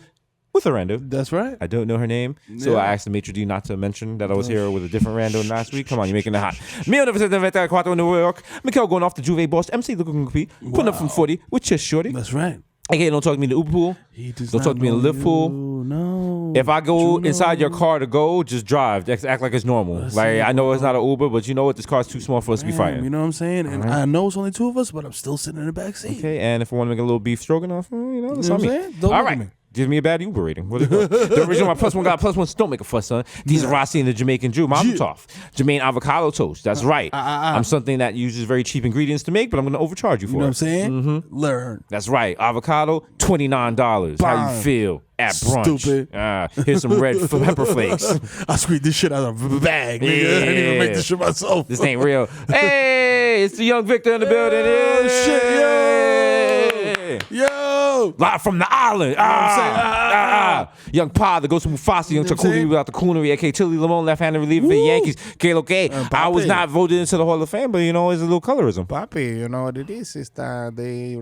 With a rando. That's right. I don't know her name, so I asked the maitre d' not to mention that I was here with a different rando last week. Come on, you're making it hot. Mio never said that in New York. Mikkel going off the Juve boss. MC looking compete. Putting up from 40 with Chess Shorty. That's right. Okay, don't talk to me in the Uber pool. Don't talk to me in the lift pool. No. If I go inside your car to go, just drive. Act like it's normal. Like I know it's not an Uber, but you know what? This car's too small for us to be fighting. You know what I'm saying? And I know it's only two of us, but I'm still sitting in the back seat. Okay, and if I want to make a little beef stroganoff, that's You know on what I'm me. saying? Don't All look at right. me. Give me a bad Uber rating. What is it? The original my +1 got +1. Don't make a fuss, son. These are Rossi and the Jamaican Jew. Mazel tov. Jermaine avocado toast. That's right. I'm something that uses very cheap ingredients to make, but I'm going to overcharge you for You know what I'm it. saying? Learn. That's right. Avocado, $29. How you feel at brunch? Stupid. Here's some red pepper flakes. I squeezed this shit out of a bag, nigga. I didn't even make this shit myself. This ain't real. Hey, it's the young Victor in the building. Oh, shit, yo. Live from the island. Young Pa, the Ghost of Mufasa, young Takuli without the coonery, aka Tilly Lamone, left-handed reliever for the Yankees. Kalo K. I was not voted into the Hall of Fame, but you know, it's a little colorism. Papi, you know what it is? It's the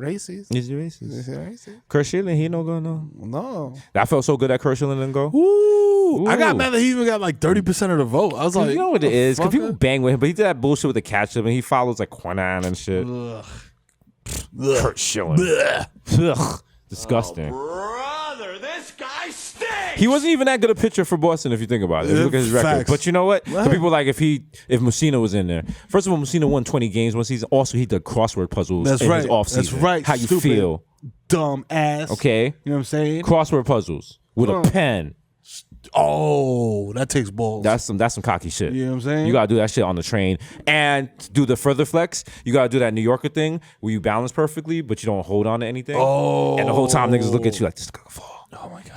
racist. Is he racist? Kurt Schilling, he no go no. No. I felt so good that Kurt Schilling didn't go. Ooh. I got mad that he even got like 30% of the vote. I was like, you know what it is? Because people bang with him, but he did that bullshit with the catch-up, and he follows like Quanan and shit. Kurt Schilling. Ugh. Disgusting. Brother, this guy stinks! He wasn't even that good a pitcher for Boston if you think about it. If you look at his record. Facts. But you know what? So people like if Mussina was in there. First of all, Mussina won 20 games one season. Also, he did crossword puzzles in his offseason. That's right. How you Stupid, feel? dumb ass. Okay. You know what I'm saying? Crossword puzzles with a pen. Oh, that takes balls. That's some cocky shit. You know what I'm saying? You gotta do that shit on the train and do the further flex. You gotta do that New Yorker thing where you balance perfectly, but you don't hold on to anything. Oh, and the whole time niggas look at you like this is gonna fall.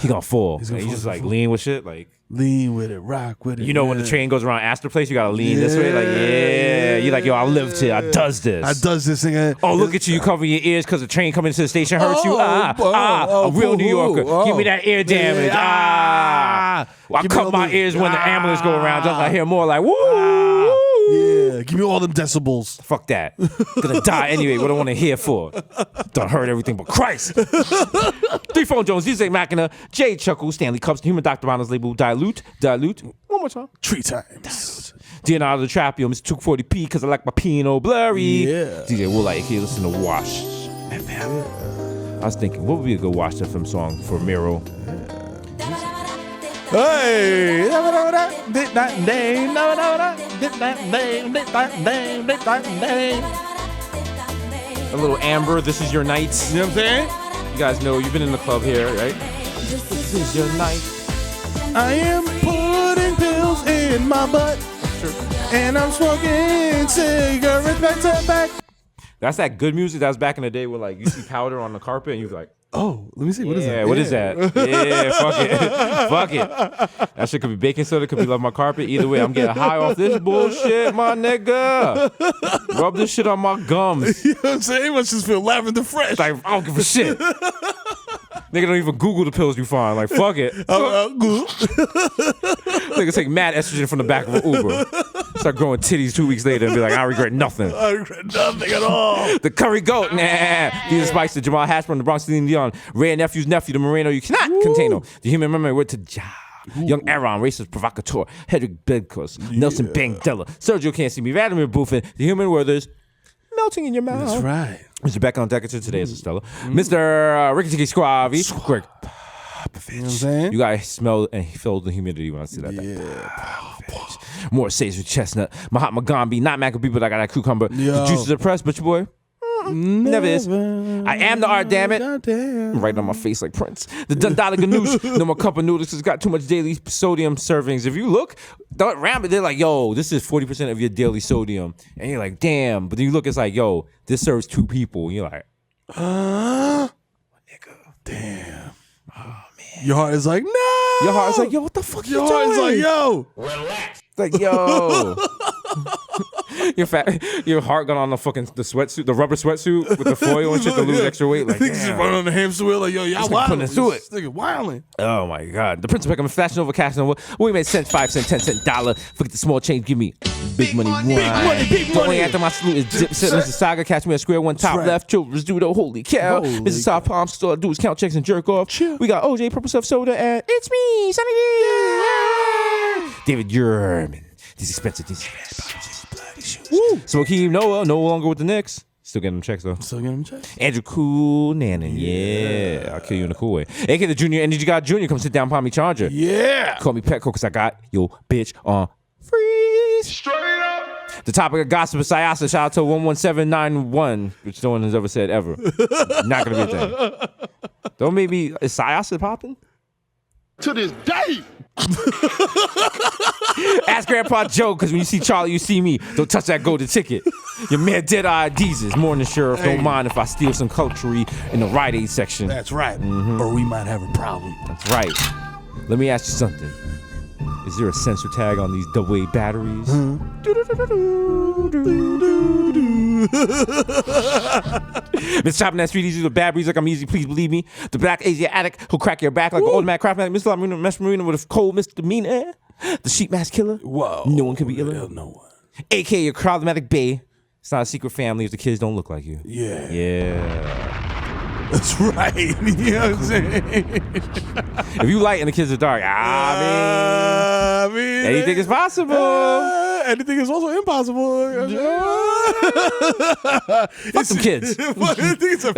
he gonna fall. He's just like lean with shit, like lean with it, rock with it. You know when the train goes around Astor Place, you gotta lean this way, like you like yo, I lived here, I does this, nigga. Oh, look at you cover your ears because the train coming into the station hurts you. A real New Yorker, give me that ear damage. I cut my ears when the ambulance go around, just I hear more like woo. Yeah, give me all them decibels. Fuck that. Gonna die anyway. What I want to hear for? Don't hurt everything but Christ. 3 Phone Jones, DJ Machina, Jay Chuckle, Stanley Cups, Human Dr. Bonner's label, Dilute. One more time. 3 times. Deanna the Trap, yo, Mr. 240p, because I like my Pinot Blurry. Yeah. DJ Will like here, listen to Wash. I was thinking, what would be a good Wash FM song for Mero? Hey, a little Amber, This Is Your Night. You know what I'm saying? You guys know, you've been in the club here, right? This is your night. I am putting pills in my butt. And I'm smoking cigarettes back to back. That's that good music that was back in the day where like you see powder on the carpet and you're like, oh, let me see. What is that? Yeah, what is that? Yeah, fuck it. Fuck it. That shit could be baking soda, could be love my carpet. Either way, I'm getting high off this bullshit, my nigga. Rub this shit on my gums. You know what I'm saying? Must just feel lavender fresh. Like, I don't give a shit. Nigga don't even Google the pills you find. Like, fuck it. Google. Nigga take mad estrogen from the back of an Uber. Start growing titties 2 weeks later and be like, I regret nothing. I regret nothing at all. The curry goat, nah. These are Spice, the Jamal Hashburn, the Bronx, Celine Dion, Ray Nephew's nephew, the Moreno, you cannot contain him. The human memory went to Ja. Young Aaron, racist provocateur, Hedrick Bedcos, Nelson Bangdella, Sergio Can't See Me, Vladimir Buffin, the human Werther's melting in your mouth. That's right. Mr. Beck on Decatur, today is Estella. Mr. Ricky Tiki Squavi, Greg Popovich. You know what I'm saying? You guys smell and feel the humidity when I see that. Yeah. More Sage with Chestnut, Mahatma Gandhi, not Maccabee, but I got that cucumber. Yo. The juices are pressed, but your boy. Never is. I am the art, damn it. Right on my face like Prince. The Dundada Ganoush. No more cup of noodles. It's got too much daily sodium servings. If you look, they're like, yo, this is 40% of your daily sodium. And you're like, damn. But then you look, it's like, yo, this serves 2 people. And you're like, nigga. Damn. Oh, man. Your heart is like, no. Your heart is like, yo, what the fuck your you doing? heart is like, yo. Relax. It's like, yo. Your heart got on the sweatsuit, the rubber sweatsuit with the foil and shit to lose extra weight. Like, just running on the hamster wheel like, yo, y'all wilding. This nigga wilding. Oh my God. The Prince of Peckham, Fashion Over Cash Nova. We made cents, 5 cent, 10 cent, dollar. Forget the small change, give me big money. Big money. After my salute is Dip Set, Mr. Saga, catch me at square one, top left, children's judo, holy cow. Mrs. South Palm, still do is count checks and jerk off. We got OJ, Purple Stuff Soda, and it's me, Sonny D. David Yerman. These expensive. Smokeem Noah, no longer with the Knicks. Still getting them checks though. Still getting them checks. Andrew Cool Nannon, yeah. I'll kill you in a cool way. AK the Junior Energy God Junior, come sit down, Palmy Charger. Yeah. Call me Petco because I got your bitch on freeze. Straight up. The topic of gossip is Sayasa. Shout out to 11791, which no one has ever said ever. Not gonna be a thing. Don't make me. Is Sayasa popping? To this day. Ask Grandpa Joe, because when you see Charlie, you see me. Don't touch that golden ticket. Your man Dead Eye Desus. More than the sheriff. Hey. Don't mind if I steal some culture in the Rite Aid section. That's right. Or we might have a problem. That's right. Let me ask you something. Is there a sensor tag on these AA batteries? Mr. Chopping that street easy with bad breeze like I'm easy, please believe me. The black Asiatic who'll crack your back like an automatic craft like Mr. Marina, Mesh Marina with a cold misdemeanor. The sheep mask killer. Whoa. No one can be iller. No one. AK your problematic bae. It's not a secret family if the kids don't look like you. Yeah. Yeah. That's right. You know what I'm saying? If you light and the kids are dark, I mean anything is possible. Anything is also impossible. Fuck them kids.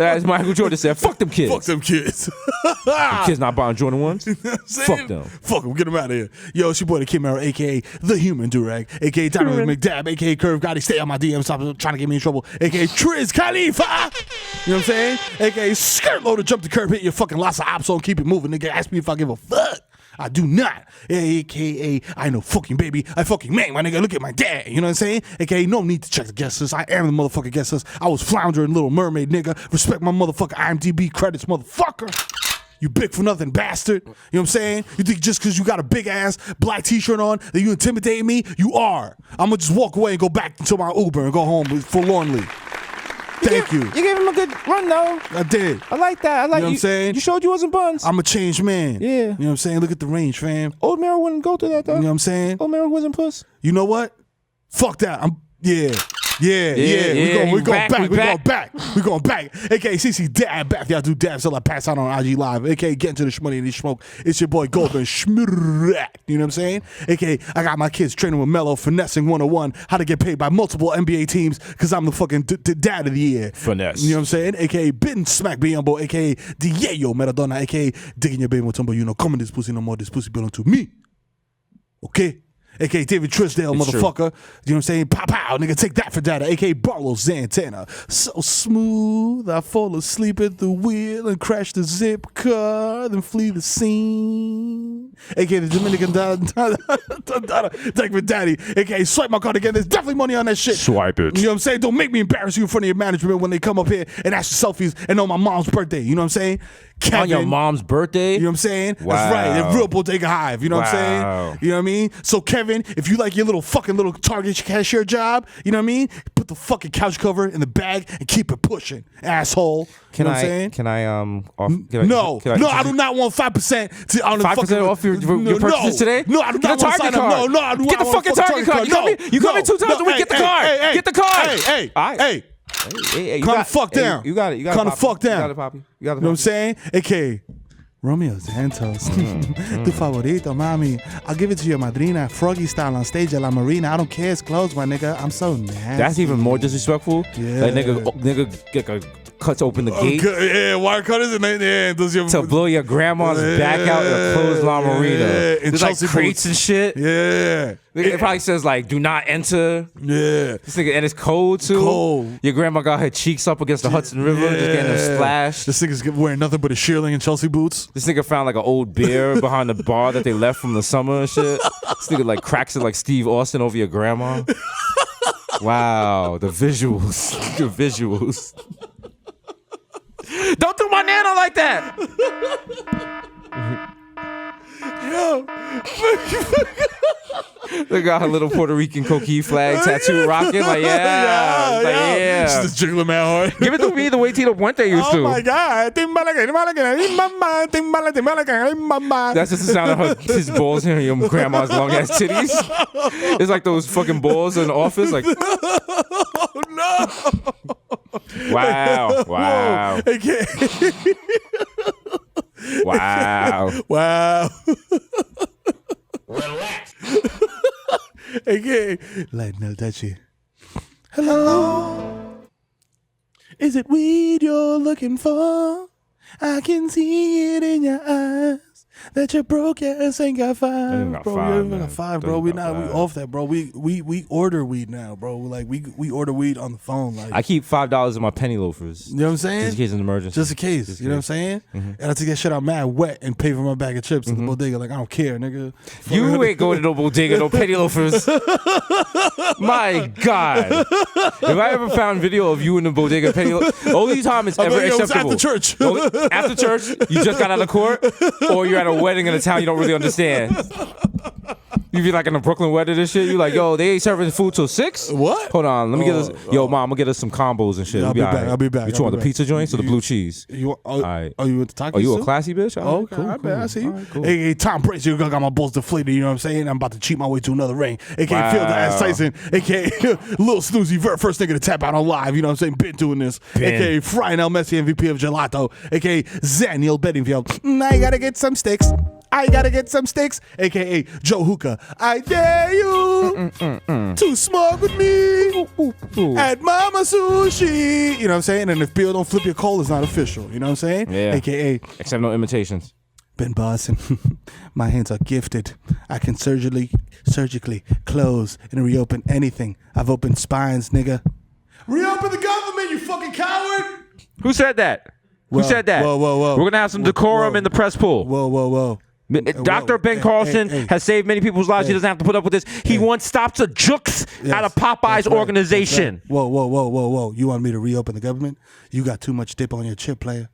As Michael Jordan said, fuck them kids. Fuck them kids. Them kids not buying Jordan 1s. Fuck them. Fuck them. Get them out of here. Yo, it's your boy, the Kid Mero, a.k.a. The Human Durag, a.k.a. Donovan McDab, a.k.a. Curve Gotti. Stay on my DM. Stop trying to get me in trouble. A.k.a. Triz Khalifa. You know what I'm saying? A.k.a. Skirt Loader, jump the curb, hit your fucking lots of ops on, keep it moving. Nigga, ask me if I give a fuck. I do not. A.k.a. I know fucking baby. I fucking man, my nigga. Look at my dad. You know what I'm saying? A.k.a. no need to check the guest list. I am the motherfucking guest list. I was Flounder in Little Mermaid, nigga. Respect my motherfucking IMDb credits, motherfucker. You big for nothing bastard. You know what I'm saying? You think just because you got a big ass black t-shirt on that you intimidating me? You are. I'm going to just walk away and go back to my Uber and go home forlornly. Thank you. You gave him a good run, though. I did. I like that. I like you. Know what I'm saying? You showed you wasn't buns. I'm a changed man. Yeah. You know what I'm saying? Look at the range, fam. Old Mero wouldn't go through that, though. You know what I'm saying? Old Mero wasn't puss. You know what? Fuck that. Yeah. We going back. We going back. AKA CC dab back. Y'all do dabs till I pass out on IG Live. AKA get into the shmoney and the smoke. It's your boy Goldman Schmirrak. You know what I'm saying? AKA I got my kids training with Mello, finessing 101, how to get paid by multiple NBA teams because I'm the fucking dad of the year. Finesse. You know what I'm saying? AKA Bitten Smack Biombo. AKA Diego Maradona. AKA digging your baby with tumble. You know, coming this pussy no more. This pussy belong to me. Okay? A.K.A. David Trisdale, motherfucker. True. You know what I'm saying? Pow, pow, nigga, take that for data. A.K.A. Barlow Santana. So smooth, I fall asleep at the wheel and crash the zip car, then flee the scene. A.K.A. the Dominican David Daddy. A.K.A. swipe my card again. There's definitely money on that shit. Swipe it. You know what I'm saying? Don't make me embarrass you in front of your management when they come up here and ask for selfies and on my mom's birthday. You know what I'm saying? Kevin, on your mom's birthday? You know what I'm saying? Wow. That's right. They're real Bodega Hive. You know what I'm Wow. saying? You know what I mean? So Kevin, if you like your little Target cashier job, you know what I mean? Put the fucking couch cover in the bag and keep it pushing, asshole. Can you know what I'm saying? No, I do not want 5% on the 5% off your purchases today? No, I do not want to sign up. No, I do get the fucking Target card. You come in 2 times a week. Get the card. Get the card. Hey, calm the fuck down. You got it. Calm the fuck down. You got it, Poppy. You got it. You know what I'm saying? A.K.A. Romeo Santos. Tu favorito, mami. I'll give it to your madrina. Froggy style on stage at La Marina. I don't care. It's closed, my nigga. I'm so nasty. That's even more disrespectful. Yeah. Like, nigga cuts open the gate. Yeah, wire cutters and to blow your grandma's back out in a closed La Marina. There's like crates and shit. Yeah. It probably says like, do not enter. Yeah. This nigga, and it's cold too. Cold. Your grandma got her cheeks up against the Hudson River, just getting them splashed. This nigga's wearing nothing but a shearling and Chelsea boots. This nigga found like an old beer behind the bar that they left from the summer and shit. This nigga like cracks it like Steve Austin over your grandma. Wow, the visuals. The visuals. Don't do my nana like that. Yo. They got her little Puerto Rican coquille flag tattoo rocking. Like, yeah. Just jiggling man hard. Give it to me the way Tito Puente used to. Oh my God. That's just the sound of his balls hearing your grandma's long ass titties. It's like those fucking balls in the office. Like, oh no. Wow. Wow. Wow. Relax. Okay. Like no touchy. Hello. Is it weed you're looking for? I can see it in your eyes that your broke ass ain't got five, bro. You ain't got five, bro. We off that, bro. We order weed now, bro. Like we order weed on the phone. Like I keep $5 in my penny loafers. You know what I'm saying? Just in case of an emergency. Just in case. You know what I'm saying? Mm-hmm. And I take that shit out mad wet and pay for my bag of chips in the bodega. Like I don't care, nigga. You ain't going to no bodega, no penny loafers. My God. If I ever found video of you in the bodega penny loafers, only time it's ever acceptable. After church. After church, you just got out of court, or you're at a wedding in a town you don't really understand. You be like in a Brooklyn wedding and shit. You like, yo, they ain't serving food till 6? What? Hold on, let me get us. Yo, mom, I'm gonna get us some combos and shit. Yeah, I'll be back. Which one? The pizza joints or the blue cheese? You right. you with the tacos? Oh, you a too? classy bitch? Oh, right, cool, I bet. I see you. Right, cool. Hey, Tom Brady, you got my balls deflated. You know what I'm saying? I'm about to cheat my way to another ring. AKA Field Ass Tyson. AKA Lil Snoozy, first nigga to tap out on live. You know what I'm saying? Been doing this. AKA Frying El Messi, MVP of Gelato. AKA Zaniel Bedingfield. I gotta get some sticks. AKA Joe Hookah. I dare you to smoke with me at Mama Sushi. You know what I'm saying? And if Bill don't flip your coal, it's not official. You know what I'm saying? Yeah. AKA Except no imitations. Ben Boston. My hands are gifted. I can surgically close and reopen anything. I've opened spines, nigga. Reopen the government, you fucking coward! Who said that? Who said that? Whoa. We're gonna have some decorum in the press pool. Whoa. Dr. Ben Carlson has saved many people's lives. He doesn't have to put up with this. He once stopped a jukes out of Popeye's organization. Right. Whoa. You want me to reopen the government? You got too much dip on your chip, player.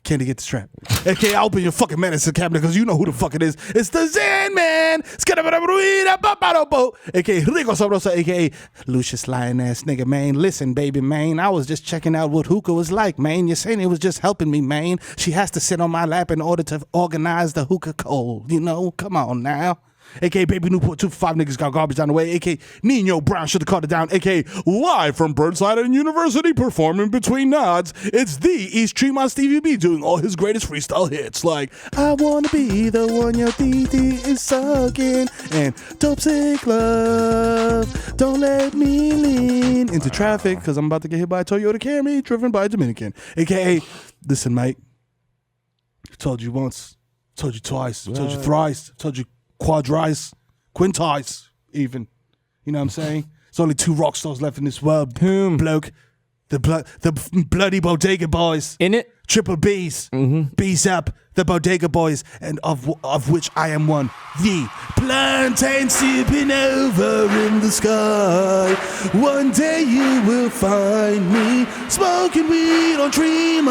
Candy, get the strap. AKA, I open your fucking medicine cabinet because you know who the fuck it is. It's the Zen Man. AKA, Rico Sabrosa, AKA, Lucius lying ass nigga, man. Listen, baby, man. I was just checking out what hookah was like, man. You're saying it was just helping me, man. She has to sit on my lap in order to organize the hookah cold. You know, come on now. AKA Baby Newport 2 for 5 niggas got garbage down the way. AKA Nino Brown should have caught it down. AKA live from Burnside and University performing between nods. It's the East Tremont Stevie B doing all his greatest freestyle hits like I wanna be the one your DD is sucking and dope sick love. Don't let me lean into traffic because I'm about to get hit by a Toyota Camry driven by a Dominican. AKA listen, mate. Told you once, told you twice, told you thrice, told you quadrice, quintice, even. You know what I'm saying? There's only 2 rock stars left in this world. Bloke. The bloody Bodega Boys. In it? Triple B's. B's up. The Bodega Boys, and of which I am one. The plantain sipping over in the sky. One day you will find me smoking weed on Tremont,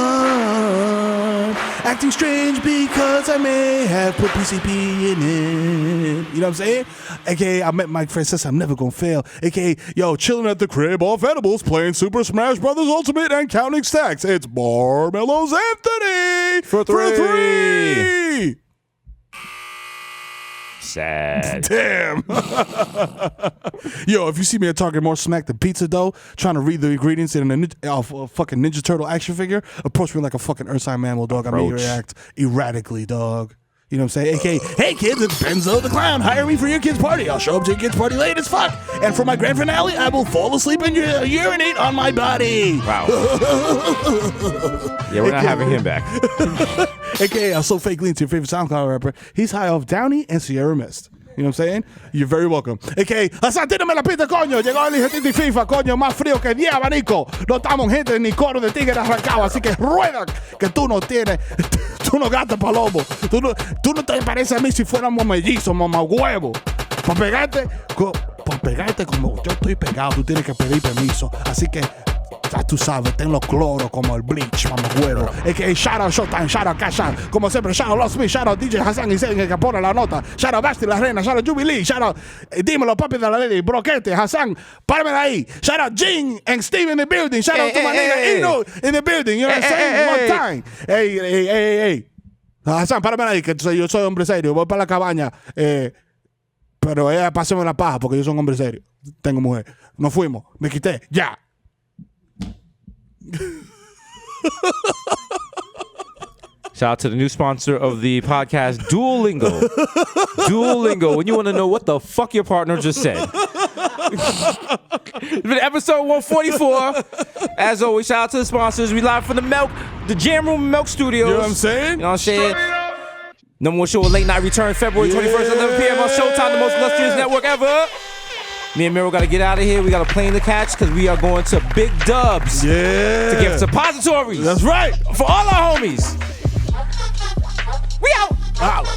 acting strange because I may have put PCP in it. You know what I'm saying? AKA, I met my friend says I'm never gonna fail. AKA, yo, chilling at the crib off edibles, playing Super Smash Brothers Ultimate and counting stacks. It's Barmelo's Anthony for 3. Sad. Damn. Yo, if you see me at Target more smack than pizza dough, trying to read the ingredients in a fucking Ninja Turtle action figure, approach me like a fucking Earthside mammal, dog. I may react erratically, dog. You know what I'm saying? AKA, hey kids, it's Benzo the Clown. Hire me for your kid's party. I'll show up to your kid's party late as fuck. And for my grand finale, I will fall asleep and urinate on my body. Wow. Yeah, we're not having him back. AKA, I'll so fake lean to your favorite SoundCloud rapper. He's high off Downey and Sierra Mist. You know what I'm saying? You're very welcome. AKA, Hasan, tírame la pista, coño. Llegó el hijo de FIFA, coño. Más frío que 10 abanico. No estamos gente ni coro de tigre arrancado. Así que rueda que tú no tienes. Tú no gastas palomo. Tú no te pareces a mí si fuéramos mellizos, mamá huevo. Para pegarte como yo estoy pegado, tú tienes que pedir permiso. Así que ya tú sabes, ten los cloros como el bleach, mamá huevo. AKA shout out Showtime, shout out Cash Out. Como siempre, shout out Lost Me, shout out DJ Hasan y Sen, que pone la nota. Shout out Basti la Reina, shout out Jubilee, shout out dímelo papi de la lady, Broquete, Hasan, párame de ahí. Shout out Jing and Steve in the building. Shout out to my nigga Ino in the building. You know what I'm saying? One time. Hey. Hasan, párame de ahí, que yo soy hombre serio. Voy para la cabaña. Pero pásame la paja porque yo soy un hombre serio. Tengo mujer. Nos fuimos. Me quité. Ya. Shout out to the new sponsor of the podcast, Duolingo. Duolingo, when you want to know what the fuck your partner just said. It's been episode 144. As always, shout out to the sponsors. We live from the Jam Room Milk Studios. You know what I'm saying? You know what I'm saying? Number one show, a late night return, February 21st at 11 p.m. on Showtime, the most illustrious network ever. Me and Mero got to get out of here. We got a plane to catch because we are going to Big Dubs. Yeah. To get suppositories. That's right. For all our homies. We out. Holla.